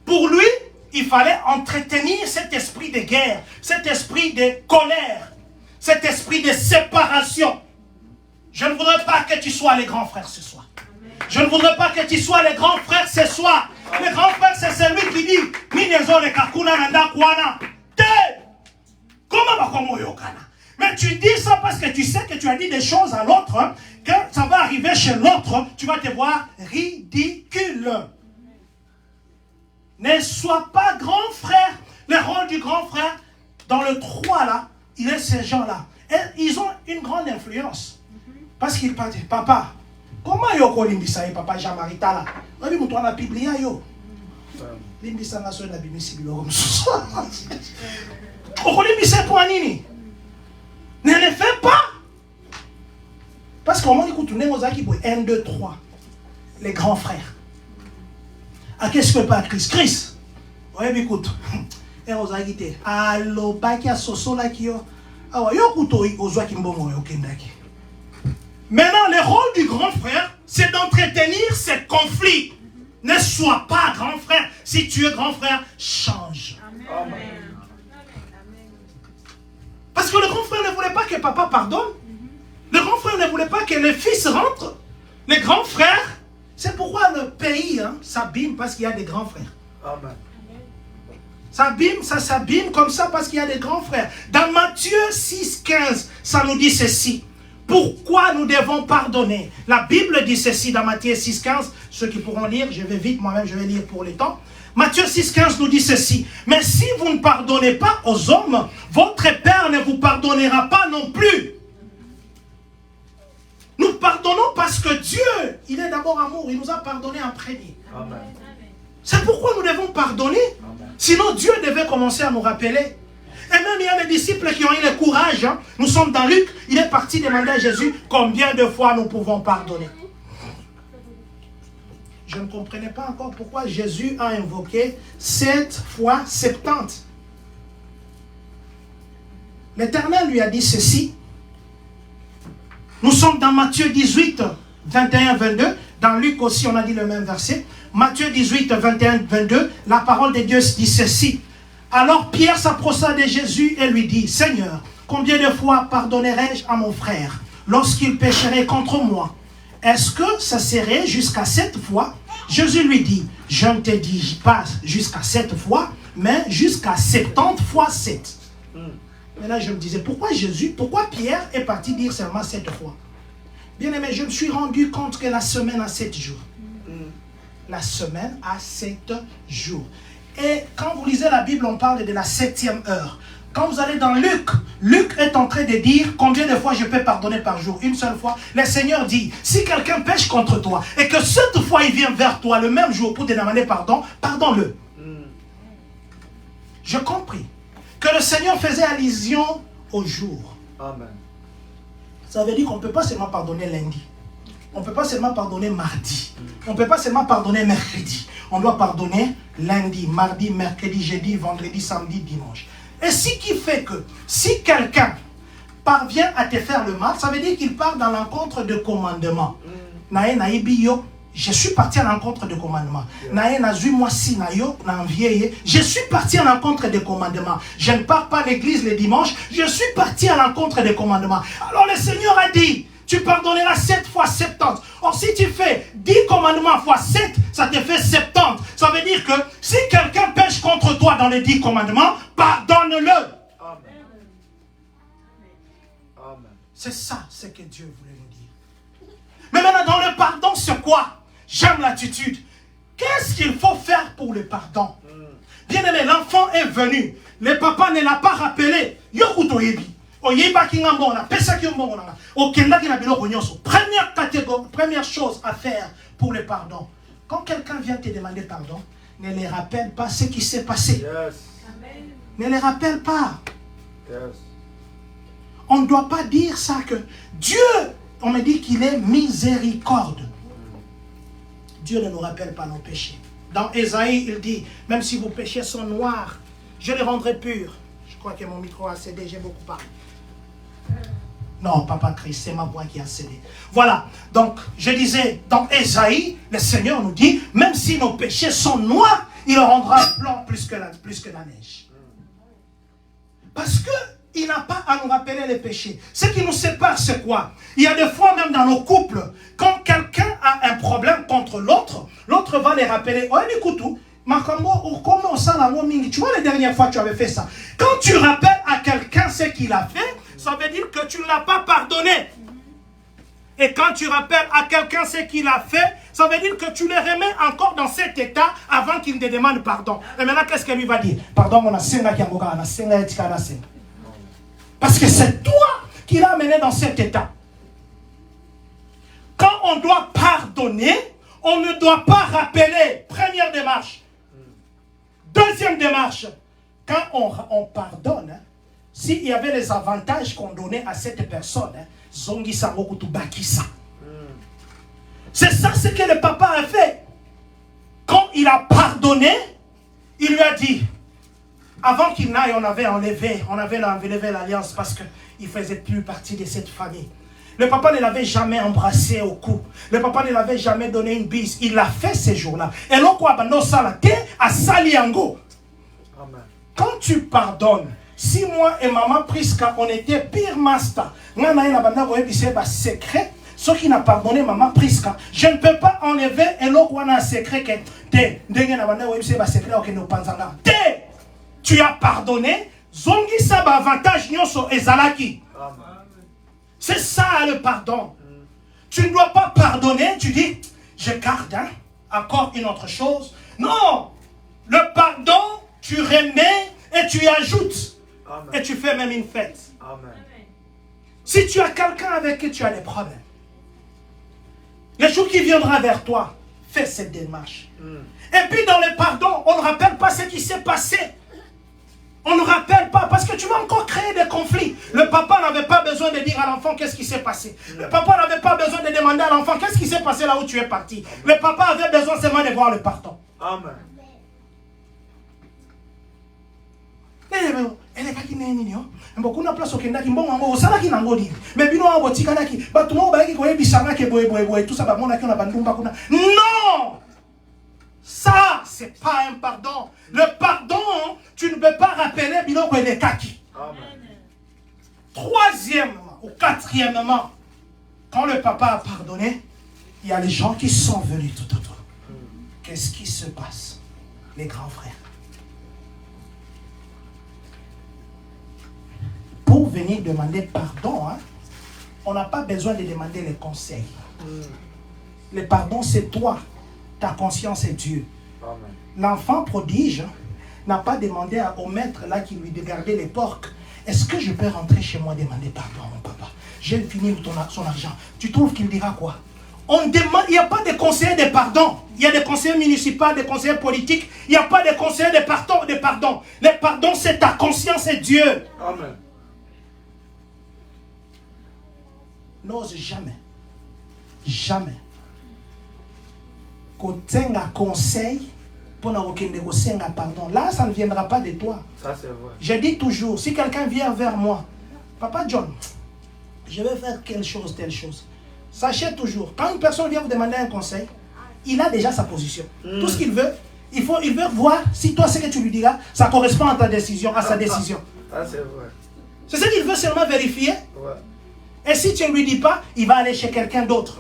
Pour lui, il fallait entretenir cet esprit de guerre, cet esprit de colère, cet esprit de séparation. Je ne voudrais pas que tu sois le grand frère ce soir. Je ne voudrais pas que tu sois le grand frère ce soir. Le grand frère, c'est celui qui dit mais tu dis ça parce que tu sais que tu as dit des choses à l'autre, hein, que ça va arriver chez l'autre, tu vas te voir ridicule. Ne sois pas grand frère. Le rôle du grand frère, dans le 3 là, il est ces gens-là. Et ils ont une grande influence. Parce qu'ils parlent, papa, comment yoko limbisa papa Jean-Marita là? On dit, on a publié yo. Limbisa na so na bimisi biloko msusu. Oko limbisa pour nini? Ne le fais pas. Parce qu'au moment où tu n'es pas 1, 2, 3. Les grands frères. À qu'est-ce que pas Chris? Chris. Ouais, mais écoute. Et on a quitté. Allo, bakia soso la kio. Ah ouais, yo kuto ozwa kimbomo yo kendaki. Maintenant, le rôle du grand frère, c'est d'entretenir ces conflits. Ne sois pas grand frère. Si tu es grand frère, change. Amen. Parce que le grand frère ne voulait pas que papa pardonne. Le grand frère ne voulait pas que le fils rentre. Le grand frère, c'est pourquoi le pays s'abîme parce qu'il y a des grands frères. Amen. Ça s'abîme comme ça parce qu'il y a des grands frères. Dans Matthieu 6,15, ça nous dit ceci. Pourquoi nous devons pardonner? La Bible dit ceci dans Matthieu 6,15. Ceux qui pourront lire, je vais vite, moi-même je vais lire pour les temps. Matthieu 6,15 nous dit ceci. Mais si vous ne pardonnez pas aux hommes, votre Père ne vous pardonnera pas non plus. Nous pardonnons parce que Dieu, il est d'abord amour. Il nous a pardonné en premier. Amen. C'est pourquoi nous devons pardonner. Amen. Sinon Dieu devait commencer à nous rappeler. Et même il y a des disciples qui ont eu le courage. Nous sommes dans Luc. Il est parti demander à Jésus combien de fois nous pouvons pardonner. Je ne comprenais pas encore pourquoi Jésus a invoqué 7 fois 70. L'Éternel lui a dit ceci. Nous sommes dans Matthieu 18, 21, 22. Dans Luc aussi, on a dit le même verset. Matthieu 18, 21, 22. La parole de Dieu dit ceci. Alors Pierre s'approcha de Jésus et lui dit, Seigneur, combien de fois pardonnerai-je à mon frère lorsqu'il pécherait contre moi? Est-ce que ça serait jusqu'à 7 fois? Jésus lui dit, je ne te dis pas jusqu'à 7 fois, mais jusqu'à 70 fois 7. Mais là, je me disais, pourquoi Pierre est parti dire seulement 7 fois? Bien aimé, je me suis rendu compte que la semaine a 7 jours. La semaine a 7 jours. Et quand vous lisez la Bible, on parle de la 7e heure. Quand vous allez dans Luc, Luc est en train de dire combien de fois je peux pardonner par jour. Une seule fois. Le Seigneur dit, si quelqu'un pêche contre toi et que cette fois il vient vers toi le même jour pour te demander pardon, pardonne-le. J'ai compris que le Seigneur faisait allusion au jour. Amen. Ça veut dire qu'on ne peut pas seulement pardonner lundi. On ne peut pas seulement pardonner mardi. On ne peut pas seulement pardonner mercredi. On doit pardonner lundi, mardi, mercredi, jeudi, vendredi, samedi, dimanche. Et ce qui fait que si quelqu'un parvient à te faire le mal, ça veut dire qu'il part dans l'encontre de commandement. Je suis parti à l'encontre des commandements. Je suis parti à l'encontre des commandements. Je ne pars pas à l'église le dimanche. Je suis parti à l'encontre des commandements. Alors le Seigneur a dit, tu pardonneras 7 fois 70. Or si tu fais 10 commandements fois 7, ça te fait 70. Ça veut dire que si quelqu'un pêche contre toi dans les 10 commandements, pardonne-le. Amen. Amen. C'est ça ce que Dieu voulait nous dire. Mais maintenant, dans le pardon, c'est quoi? J'aime l'attitude. Qu'est-ce qu'il faut faire pour le pardon? Bien aimé, l'enfant est venu. Le papa ne l'a pas rappelé. Première chose à faire pour le pardon. Quand quelqu'un vient te demander pardon, ne les rappelle pas ce qui s'est passé. Yes. Ne les rappelle pas. Yes. On ne doit pas dire ça que Dieu, on me dit qu'il est miséricorde. Dieu ne nous rappelle pas nos péchés. Dans Ésaïe, il dit, même si vos péchés sont noirs, je les rendrai purs. Je crois que mon micro a cédé, j'ai beaucoup parlé. Non, Papa Christ, c'est ma voix qui a cédé. Voilà, donc je disais, dans Ésaïe, le Seigneur nous dit, même si nos péchés sont noirs, il rendra blanc plus que la neige. Parce que il n'a pas à nous rappeler les péchés. Ce qui nous sépare, c'est quoi? Il y a des fois, même dans nos couples, quand quelqu'un a un problème contre l'autre, l'autre va les rappeler. Oh, écoute, tu vois, la dernière fois, tu avais fait ça. Quand tu rappelles à quelqu'un ce qu'il a fait, ça veut dire que tu ne l'as pas pardonné. Et quand tu rappelles à quelqu'un ce qu'il a fait, ça veut dire que tu le remets encore dans cet état avant qu'il ne te demande pardon. Et maintenant, qu'est-ce qu'il lui va dire? Pardon, on a senga qui a senga. Parce que c'est toi qui l'as amené dans cet état. Quand on doit pardonner, on ne doit pas rappeler. Première démarche. Deuxième démarche. Quand on pardonne, s'il y avait les avantages qu'on donnait à cette personne, zongi sangoku tu bakisa. C'est ça ce que le papa a fait. Quand il a pardonné, il lui a dit, avant qu'il n'aille, on avait enlevé l'alliance parce qu'il ne faisait plus partie de cette famille. Le papa ne l'avait jamais embrassé au cou. Le papa ne l'avait jamais donné une bise. Il l'a fait ces jours-là. Et l'on quoi, à Saliango. Quand tu pardonnes, si moi et maman Priska, on était pire master, secret, ce qui n'a pardonné maman Priska, je ne peux pas enlever et l'on quoi un secret que tu as pardonné, zongi saba avantage nyoso ezalaki. C'est ça le pardon. Tu ne dois pas pardonner, tu dis, je garde encore une autre chose. Non, le pardon, tu remets et tu y ajoutes. Amen. Et tu fais même une fête. Amen. Si tu as quelqu'un avec qui tu as des problèmes, le jour qui viendra vers toi, fais cette démarche. Et puis dans le pardon, on ne rappelle pas ce qui s'est passé. On ne rappelle pas parce que tu vas encore créer des conflits. Le papa n'avait pas besoin de dire à l'enfant qu'est-ce qui s'est passé. Le papa n'avait pas besoin de demander à l'enfant qu'est-ce qui s'est passé là où tu es parti. Le papa avait besoin seulement de voir le pardon. Amen. Non! Ça, c'est pas un pardon. Le pardon, tu ne peux pas rappeler Biloko et les kaki. Troisièmement ou quatrièmement, quand le papa a pardonné, il y a les gens qui sont venus tout autour. Qu'est-ce qui se passe? Les grands frères. Pour venir demander pardon, on n'a pas besoin de demander les conseils. Le pardon, c'est toi. Ta conscience est Dieu. L'enfant prodige n'a pas demandé au maître là qui lui gardait les porcs. Est-ce que je peux rentrer chez moi demander pardon à mon papa? J'ai fini son argent. Tu trouves qu'il dira quoi? On demande, il n'y a pas de conseillers de pardon. Il y a des conseillers municipaux, des conseillers politiques. Il n'y a pas de conseillers de pardon. Le pardon, c'est ta conscience et Dieu. Amen. N'ose jamais kotenga conseil pour n'a pardon. Là, ça ne viendra pas de toi. Ça, c'est vrai. Je dis toujours, si quelqu'un vient vers moi, Papa John, je vais faire telle chose. Sachez toujours, quand une personne vient vous demander un conseil, il a déjà sa position. Tout ce qu'il veut, il veut voir si toi, ce que tu lui diras, ça correspond à ta décision, à sa décision. Ah, c'est vrai. C'est ce qu'il veut seulement vérifier. Ouais. Et si tu ne lui dis pas, il va aller chez quelqu'un d'autre.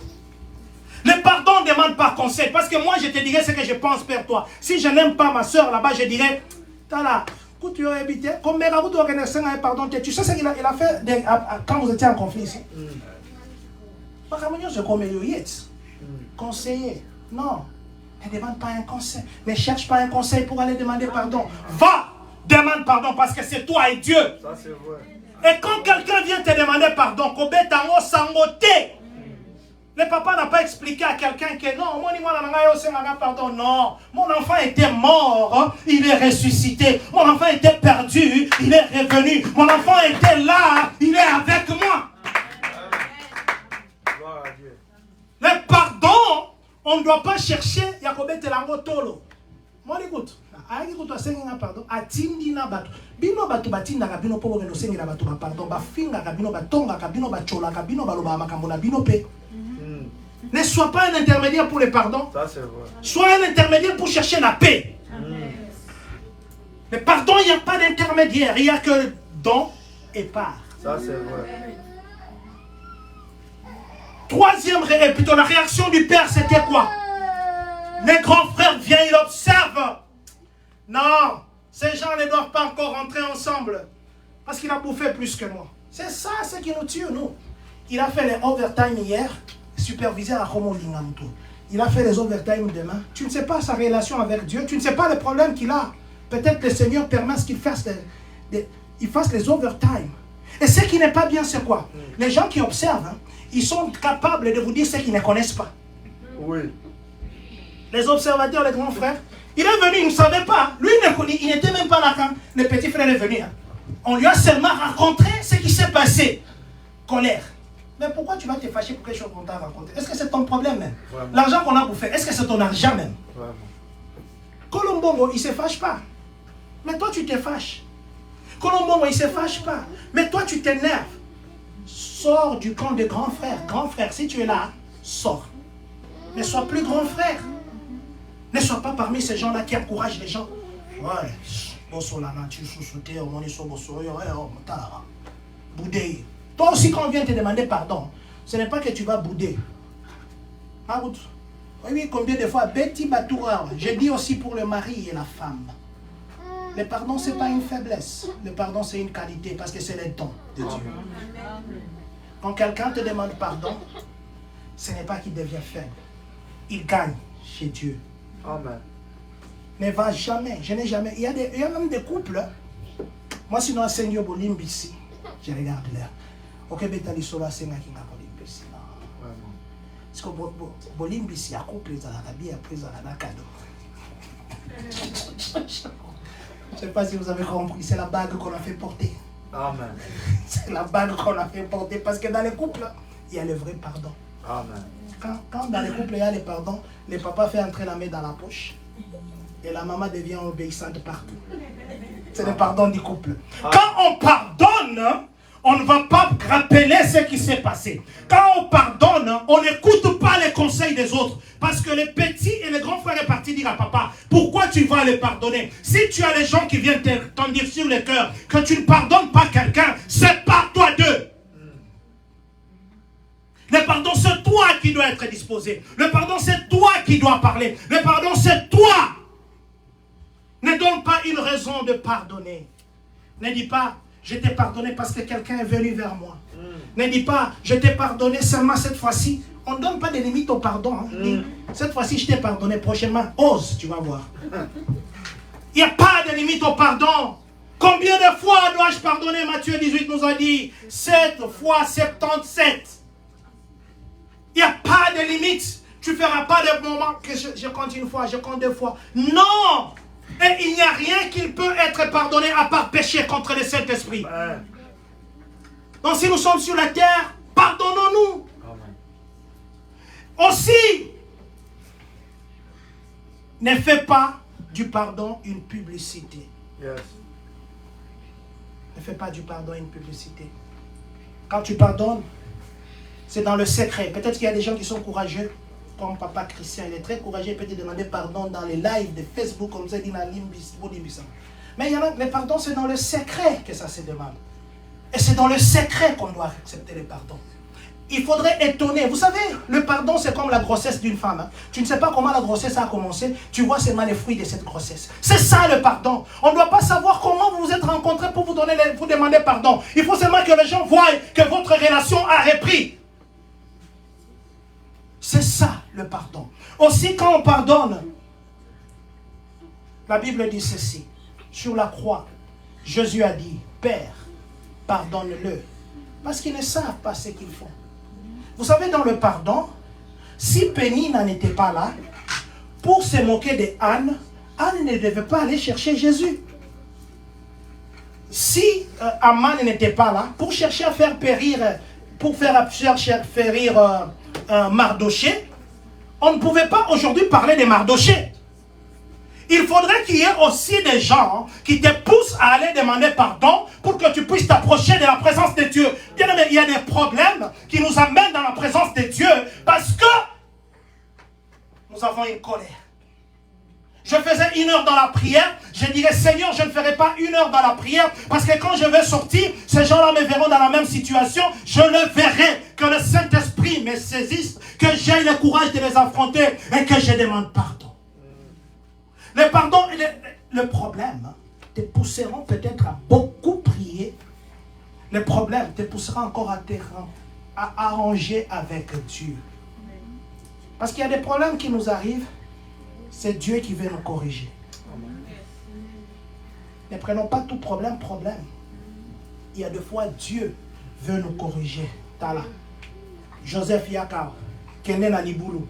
Le pardon demande par conseil. Parce que moi, je te dirai ce que je pense vers toi. Si je n'aime pas ma soeur là-bas, je dirais, Tala, tu as habité, comme Merabout organiser un pardon, tu sais ce qu'il a fait quand vous étiez en conflit ici? Conseiller. Non. Ne demande pas un conseil. Ne cherche pas un conseil pour aller demander pardon. Va! Demande pardon parce que c'est toi et Dieu. Ça, c'est vrai. Et quand quelqu'un vient te demander pardon, le papa n'a pas expliqué à quelqu'un que non, pardon, non, mon enfant était mort, il est ressuscité. Mon enfant était perdu, il est revenu. Mon enfant était là, il est avec moi. Gloire à Dieu. Le pardon, on ne doit pas chercher. Moi, écoute. Pardon. Atindina batu. Bino batu batinda kabino po bino sengela batu ba pardon. Ba finga kabino ba tonga kabino ba chola kabino ba loba makambo na bino pe. Ne sois pas un intermédiaire pour le pardon. Ça, c'est vrai. Sois un intermédiaire pour chercher la paix. Le pardon, il n'y a pas d'intermédiaire. Il n'y a que don et part. Ça, c'est vrai. Troisième, plutôt la réaction du père, c'était quoi? Les grands frères viennent, ils observent. Non, ces gens ne doivent pas encore rentrer ensemble. Parce qu'il a bouffé plus que moi. C'est ça, ce qui nous tue, nous. Il a fait les overtime hier, supervisé à Romo Lingamto. Il a fait les overtime demain. Tu ne sais pas sa relation avec Dieu. Tu ne sais pas les problèmes qu'il a. Peut-être le Seigneur permet qu'il fasse les overtime. Et ce qui n'est pas bien, c'est quoi? Les gens qui observent, hein, ils sont capables de vous dire ce qu'ils ne connaissent pas. Oui. Les observateurs, les grands frères, il est venu, il ne savait pas. Lui, il n'était même pas là quand le petit frère est venu. Hein. On lui a seulement raconté ce qui s'est passé. Colère. Mais pourquoi tu vas te fâcher pour quelque chose qu'on t'a raconté? Est-ce que c'est ton problème même? L'argent qu'on a bouffé, est-ce que c'est ton argent même? Vraiment. Colombongo, il ne se fâche pas. Mais toi, tu te fâches. Colombongo, il ne se fâche pas. Mais toi, tu t'énerves. Sors du camp des grands frères. Grand frère, si tu es là, sors. Ne sois plus grand frère. Ne sois pas parmi ces gens-là qui encouragent les gens. Ouais, bouder. Toi aussi, quand on vient te demander pardon, ce n'est pas que tu vas bouder. Oui, combien de fois, Betty Batoura, je dis aussi pour le mari et la femme. Le pardon, ce n'est pas une faiblesse. Le pardon, c'est une qualité parce que c'est le don de Dieu. Quand quelqu'un te demande pardon, ce n'est pas qu'il devient faible. Il gagne chez Dieu. Amen. Ne va jamais, je n'ai jamais. Il y a même des couples. Moi, sinon, un Seigneur Bolimbisi, je regarde là. Ok, Betali Sola Senga Kinga Bolimbisi. Parce que Bolimbisi, a couple, ils ont la vie, après, ils ont la cadeau. Je ne sais pas si vous avez compris, c'est la bague qu'on a fait porter. Amen. C'est la bague qu'on a fait porter. Parce que dans les couples, il y a le vrai pardon. Amen. Quand dans les couples, il y a le pardon, le papa fait entrer la main dans la poche. Et la maman devient obéissante partout. C'est le pardon du couple. Quand on pardonne, on ne va pas rappeler ce qui s'est passé. Quand on pardonne, on n'écoute pas les conseils des autres. Parce que les petits et les grands frères est parti dire à papa, pourquoi tu vas les pardonner? Si tu as les gens qui viennent t'en dire sur le cœur que tu ne pardonnes pas quelqu'un, sépare-toi d'eux. Le pardon, c'est toi qui dois être disposé. Le pardon, c'est toi qui dois parler. Le pardon, c'est toi. Ne donne pas une raison de pardonner. Ne dis pas, je t'ai pardonné parce que quelqu'un est venu vers moi. Ne dis pas, je t'ai pardonné seulement cette fois-ci. On ne donne pas de limite au pardon. Hein. Dis, cette fois-ci, je t'ai pardonné. Prochainement, ose, tu vas voir. Il n'y a pas de limite au pardon. Combien de fois dois-je pardonner? Matthieu 18 nous a dit 7 fois 77. Il n'y a pas de limite. Tu ne feras pas de moment que je compte une fois, je compte deux fois. Non! Et il n'y a rien qui peut être pardonné à part pécher contre le Saint-Esprit. Donc si nous sommes sur la terre, pardonnons-nous. Aussi, ne fais pas du pardon une publicité. Yes. Ne fais pas du pardon une publicité. Quand tu pardonnes, C'est dans le secret. Peut-être qu'il y a des gens qui sont courageux. Comme papa Christian, il est très courageux. Il peut te demander pardon dans les lives de Facebook, comme ça, mais il y en a, le pardon, c'est dans le secret que ça se demande. Et c'est dans le secret qu'on doit accepter le pardon. Il faudrait étonner. Vous savez, le pardon, c'est comme la grossesse d'une femme. Hein. Tu ne sais pas comment la grossesse a commencé. Tu vois seulement les fruits de cette grossesse. C'est ça le pardon. On ne doit pas savoir comment vous vous êtes rencontrés pour vous demander pardon. Il faut seulement que les gens voient que votre relation a repris. C'est ça le pardon. Aussi, quand on pardonne, la Bible dit ceci. Sur la croix, Jésus a dit, Père, pardonne-le. Parce qu'ils ne savent pas ce qu'ils font. Vous savez, dans le pardon, si Pénina n'était pas là, pour se moquer de Anne, Anne ne devait pas aller chercher Jésus. Si Aman n'était pas là, pour chercher à faire périr, Mardoché, on ne pouvait pas aujourd'hui parler de Mardoché. Il faudrait qu'il y ait aussi des gens qui te poussent à aller demander pardon pour que tu puisses t'approcher de la présence de Dieu. Bien aimé, il y a des problèmes qui nous amènent dans la présence de Dieu parce que nous avons une colère. Je faisais 1 heure dans la prière, je dirais Seigneur, je ne ferai pas 1 heure dans la prière parce que quand je vais sortir, ces gens-là me verront dans la même situation, je le verrai, que le Saint-Esprit me saisisse, que j'aie le courage de les affronter et que je demande pardon. Le pardon, le problème te pousseront peut-être à beaucoup prier. Le problème te poussera encore à arranger avec Dieu. Parce qu'il y a des problèmes qui nous arrivent, c'est Dieu qui veut nous corriger. Ne prenons pas tout problème. Il y a des fois Dieu veut nous corriger. Tala. Joseph Yakar, Kenen Aliboulou.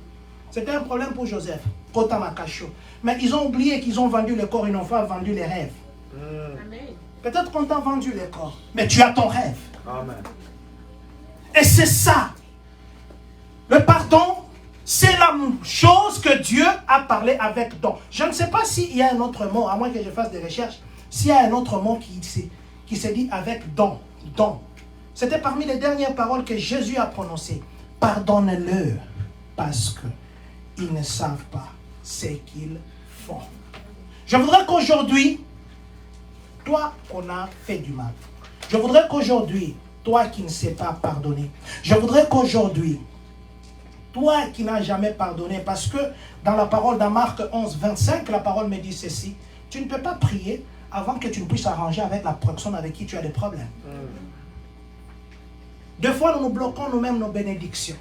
C'était un problème pour Joseph. Kota Makacho. Mais ils ont oublié qu'ils ont vendu le corps, ils n'ont pas vendu les rêves. Peut-être qu'on t'a vendu le corps, mais tu as ton rêve. Amen. Et c'est ça. Le pardon, c'est la chose que Dieu a parlé avec don. Je ne sais pas s'il y a un autre mot, à moins que je fasse des recherches, s'il y a un autre mot qui se dit avec don. Don. C'était parmi les dernières paroles que Jésus a prononcées. Pardonne-leur parce qu'ils ne savent pas ce qu'ils font. Je voudrais qu'aujourd'hui, toi qu'on a fait du mal, je voudrais qu'aujourd'hui, toi qui ne sais pas pardonner, je voudrais qu'aujourd'hui, toi qui n'as jamais pardonné, parce que dans la parole de Marc 11, 25, la parole me dit ceci, tu ne peux pas prier avant que tu ne puisses arranger avec la personne avec qui tu as des problèmes. Des fois, nous nous bloquons nous-mêmes nos bénédictions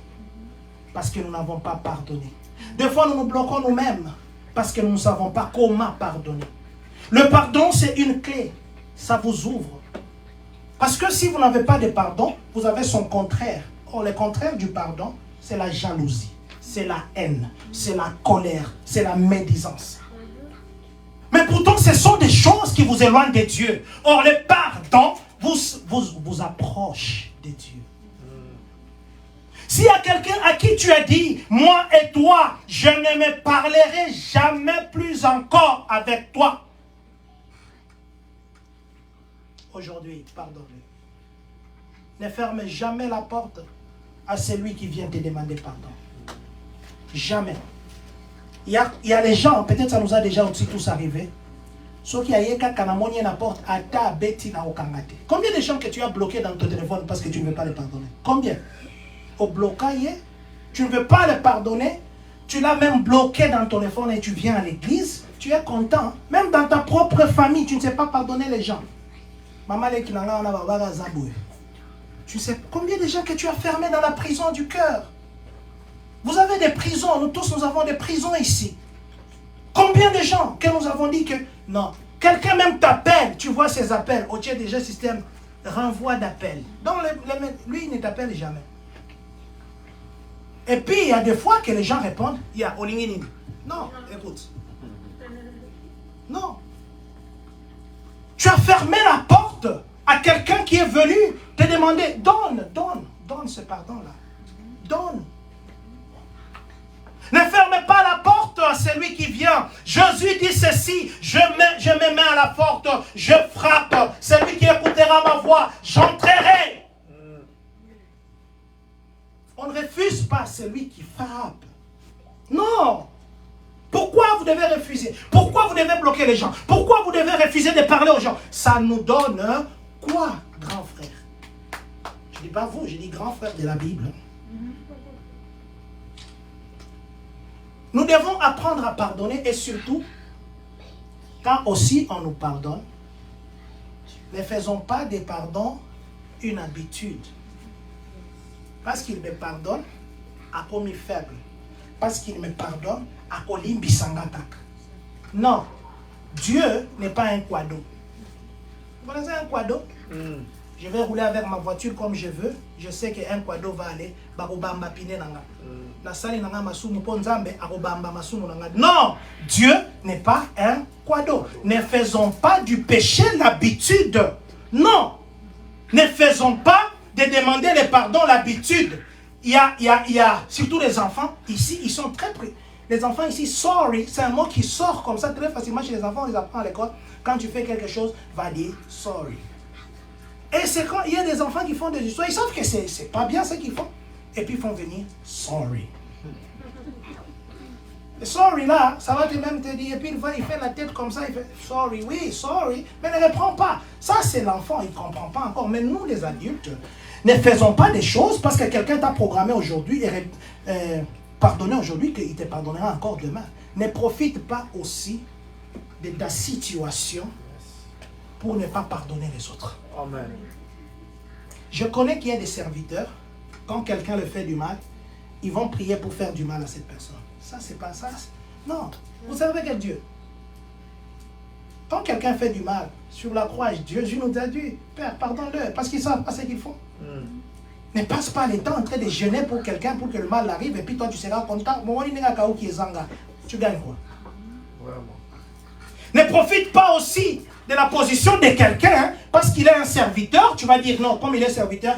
parce que nous n'avons pas pardonné. Des fois, nous nous bloquons nous-mêmes parce que nous ne savons pas comment pardonner. Le pardon, c'est une clé. Ça vous ouvre. Parce que si vous n'avez pas de pardon, vous avez son contraire. Or, le contraire du pardon, c'est la jalousie, c'est la haine, c'est la colère, c'est la médisance. Mais pourtant, ce sont des choses qui vous éloignent de Dieu. Or, le pardon vous approche de Dieu. S'il y a quelqu'un à qui tu as dit, moi et toi, je ne me parlerai jamais plus encore avec toi. Aujourd'hui, pardonne-le. Ne ferme jamais la porte à celui qui vient te demander pardon. Jamais. Il y a des gens, peut-être ça nous a déjà aussi tous arrivé. Ceux qui ont kanamoni la porte à ta bêtise na okangate. Combien de gens que tu as bloqués dans ton téléphone parce que tu ne veux pas les pardonner? Combien? Au blocage, tu ne veux pas le pardonner, tu l'as même bloqué dans ton téléphone et tu viens à l'église, tu es content. Même dans ta propre famille, tu ne sais pas pardonner les gens. Tu sais combien de gens que tu as fermés dans la prison du cœur? Vous avez des prisons, nous tous nous avons des prisons ici. Combien de gens que nous avons dit que non, quelqu'un même t'appelle, tu vois ses appels, au tiers déjà système renvoi d'appel. Donc lui il ne t'appelle jamais. Et puis il y a des fois que les gens répondent, il y a Olinginini. Non, écoute. Non. Tu as fermé la porte à quelqu'un qui est venu te demander, donne ce pardon-là. Donne. Ne fermez pas la porte à celui qui vient. Jésus dit ceci, je me mets à la porte, je frappe. Celui qui écoutera ma voix, j'entrerai. refuse pas celui qui frappe. Non. Pourquoi vous devez refuser? Pourquoi vous devez bloquer les gens? Pourquoi vous devez refuser de parler aux gens? Ça nous donne quoi, grand frère? Je ne dis pas vous, je dis grand frère de la Bible. Nous devons apprendre à pardonner et surtout, quand aussi on nous pardonne, ne faisons pas des pardons une habitude. Parce qu'il me pardonne, à commis faible. Parce qu'il me pardonne, à kolimbi sangatak. Non, Dieu n'est pas un quado. Vous connaissez un quado? Je vais rouler avec ma voiture comme je veux. Je sais qu'un quado va aller. Non, Dieu n'est pas un quado. Ne faisons pas du péché l'habitude. Non, ne faisons pas de demander le pardon l'habitude. Il y a surtout les enfants ici, ils sont très pris. Les enfants ici, sorry, c'est un mot qui sort comme ça très facilement chez les enfants. On les apprend à l'école. Quand tu fais quelque chose, va dire sorry. Et c'est quand il y a des enfants qui font des histoires, ils savent que c'est pas bien ce qu'ils font. Et puis ils font venir sorry. Et sorry là, ça va te même te dire, et puis il fait la tête comme ça, il fait sorry, oui, sorry, mais ne reprend pas. Ça c'est l'enfant, il ne comprend pas encore. Mais nous les adultes, ne faisons pas des choses parce que quelqu'un t'a programmé aujourd'hui et pardonné aujourd'hui qu'il te pardonnera encore demain. Ne profite pas aussi de ta situation pour ne pas pardonner les autres. Amen. Je connais qu'il y a des serviteurs, quand quelqu'un le fait du mal, ils vont prier pour faire du mal à cette personne. Ça, c'est pas ça. Non, vous savez quel Dieu? Quand quelqu'un fait du mal, sur la croix, Jésus nous a dit, Père, pardonne-le, parce qu'ils ne savent pas ce qu'ils font. Ne passe pas le temps en train de jeûner pour quelqu'un pour que le mal arrive, et puis toi, tu seras content. Tu gagnes quoi? Vraiment. Ne profite pas aussi de la position de quelqu'un, hein, parce qu'il est un serviteur, tu vas dire non, comme il est serviteur,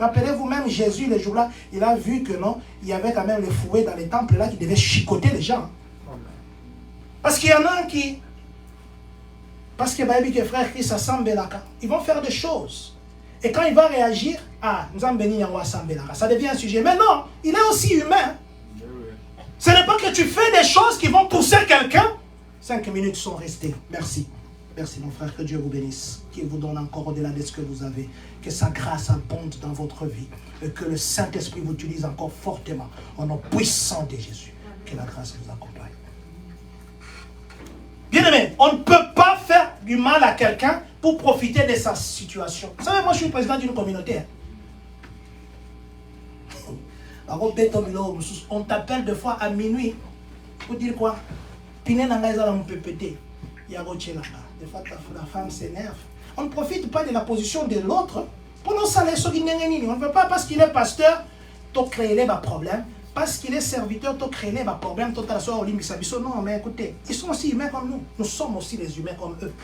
rappelez-vous même Jésus le jour-là, il a vu que non, il y avait quand même les fouets dans les temples là qui devaient chicoter les gens. Parce qu'il y en a un qui, parce que frère Christ ils vont faire des choses. Et quand il va réagir, ça devient un sujet. Mais non, il est aussi humain. Ce n'est pas que tu fais des choses qui vont pousser quelqu'un. 5 minutes sont restées. Merci. Merci mon frère, que Dieu vous bénisse. Qu'il vous donne encore au-delà de ce que vous avez. Que sa grâce abonde dans votre vie. Et que le Saint-Esprit vous utilise encore fortement. Au nom puissant de Jésus. Que la grâce vous accompagne. Bien-aimé, on ne peut pas faire du mal à quelqu'un pour profiter de sa situation. Vous savez, moi je suis président d'une communauté. On t'appelle des fois à minuit pour dire quoi? Des fois la femme s'énerve. On ne profite pas de la position de l'autre pour nous saler. On ne peut pas parce qu'il est pasteur, tu créer des problèmes. Parce qu'il est serviteur, tu créer des problèmes. Non, mais écoutez, ils sont aussi humains comme nous. Nous sommes aussi les humains comme eux.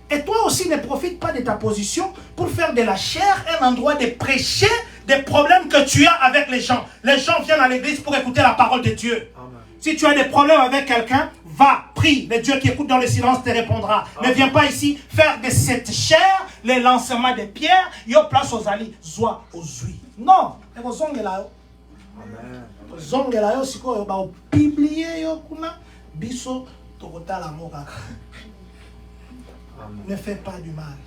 Et toi aussi ne profite pas de ta position pour faire de la chair un endroit de prêcher des problèmes que tu as avec les gens. Les gens viennent à l'église pour écouter la parole de Dieu. Amen. Si tu as des problèmes avec quelqu'un, va, prie. Le Dieu qui écoute dans le silence te répondra. Amen. Ne viens pas ici faire de cette chair les lancements de pierres. Yo place aux alliés, zoa aux huiles. Non. Amen. Ne fais pas du mal.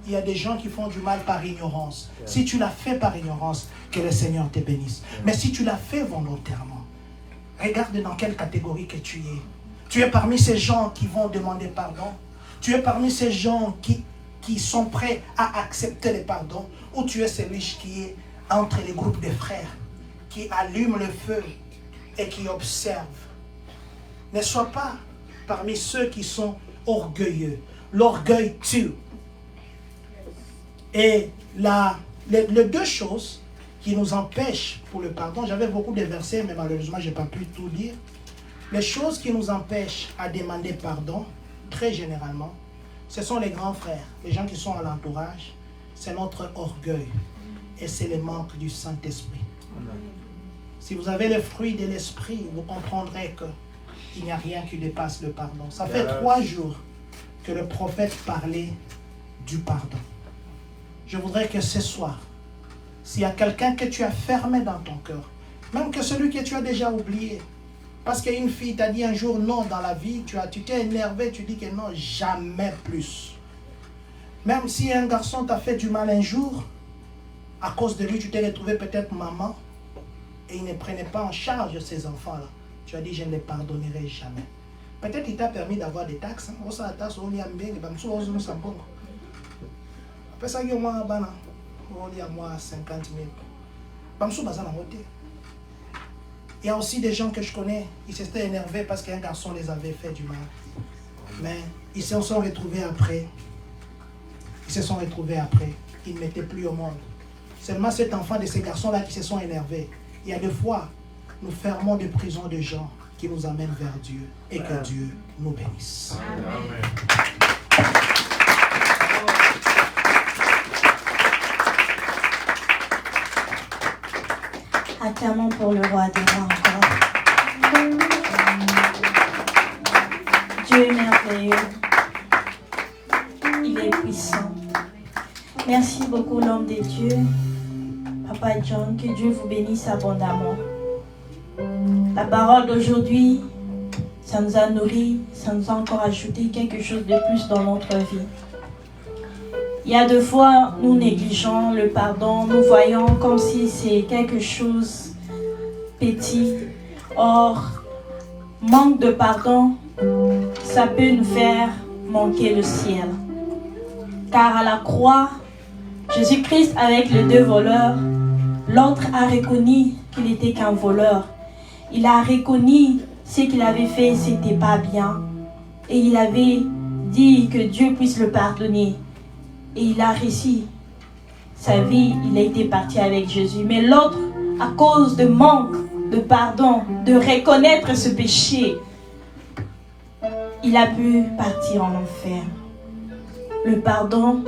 Il y a des gens qui font du mal par ignorance. Si tu l'as fait par ignorance, que le Seigneur te bénisse. Mais si tu l'as fait volontairement, regarde dans quelle catégorie que tu es. Tu es parmi ces gens qui vont demander pardon. Tu es parmi ces gens qui sont prêts à accepter le pardon. Ou tu es celui qui est entre les groupes de frères, qui allume le feu et qui observe. Ne sois pas parmi ceux qui sont orgueilleux. L'orgueil tue. Et les deux choses qui nous empêchent pour le pardon, j'avais beaucoup de versets, mais malheureusement, je n'ai pas pu tout lire. Les choses qui nous empêchent à demander pardon, très généralement, ce sont les grands frères, les gens qui sont à l'entourage. C'est notre orgueil. Et c'est le manque du Saint-Esprit. Si vous avez le fruit de l'Esprit, vous comprendrez qu'il n'y a rien qui dépasse le pardon. Ça fait 3 jours que le prophète parlait du pardon. Je voudrais que ce soir, s'il y a quelqu'un que tu as fermé dans ton cœur, même que celui que tu as déjà oublié, parce qu'une fille t'a dit un jour non dans la vie, tu t'es énervé, tu dis que non, jamais plus. Même si un garçon t'a fait du mal un jour, à cause de lui, tu t'es retrouvé peut-être maman, et il ne prenait pas en charge ces enfants-là. Tu as dit, je ne les pardonnerai jamais. Peut-être qu'il t'a permis d'avoir des taxes. Après ça, il y a moi 50 000. Il y a aussi des gens que je connais, ils s'étaient énervés parce qu'un garçon les avait fait du mal. Mais ils se sont retrouvés après. Ils n'étaient plus au monde. Seulement cet enfant de ces garçons-là qui se sont énervés. Il y a des fois, nous fermons des prisons de gens qui nous amènent vers Dieu et que Dieu nous bénisse. Amen. Acclamons pour le roi des rois encore. Dieu est merveilleux. Il est puissant. Merci beaucoup l'homme de Dieu, Papa John, que Dieu vous bénisse abondamment. La parole d'aujourd'hui, ça nous a nourri, ça nous a encore ajouté quelque chose de plus dans notre vie. Il y a 2 fois, nous négligeons le pardon, nous voyons comme si c'est quelque chose petit. Or, manque de pardon, ça peut nous faire manquer le ciel. Car à la croix, Jésus-Christ avec les 2 voleurs, l'autre a reconnu qu'il n'était qu'un voleur. Il a reconnu ce qu'il avait fait, c'était pas bien. Et il avait dit que Dieu puisse le pardonner. Et il a réussi sa vie, il a été parti avec Jésus. Mais l'autre, à cause de manque de pardon, de reconnaître ce péché, il a pu partir en enfer. Le pardon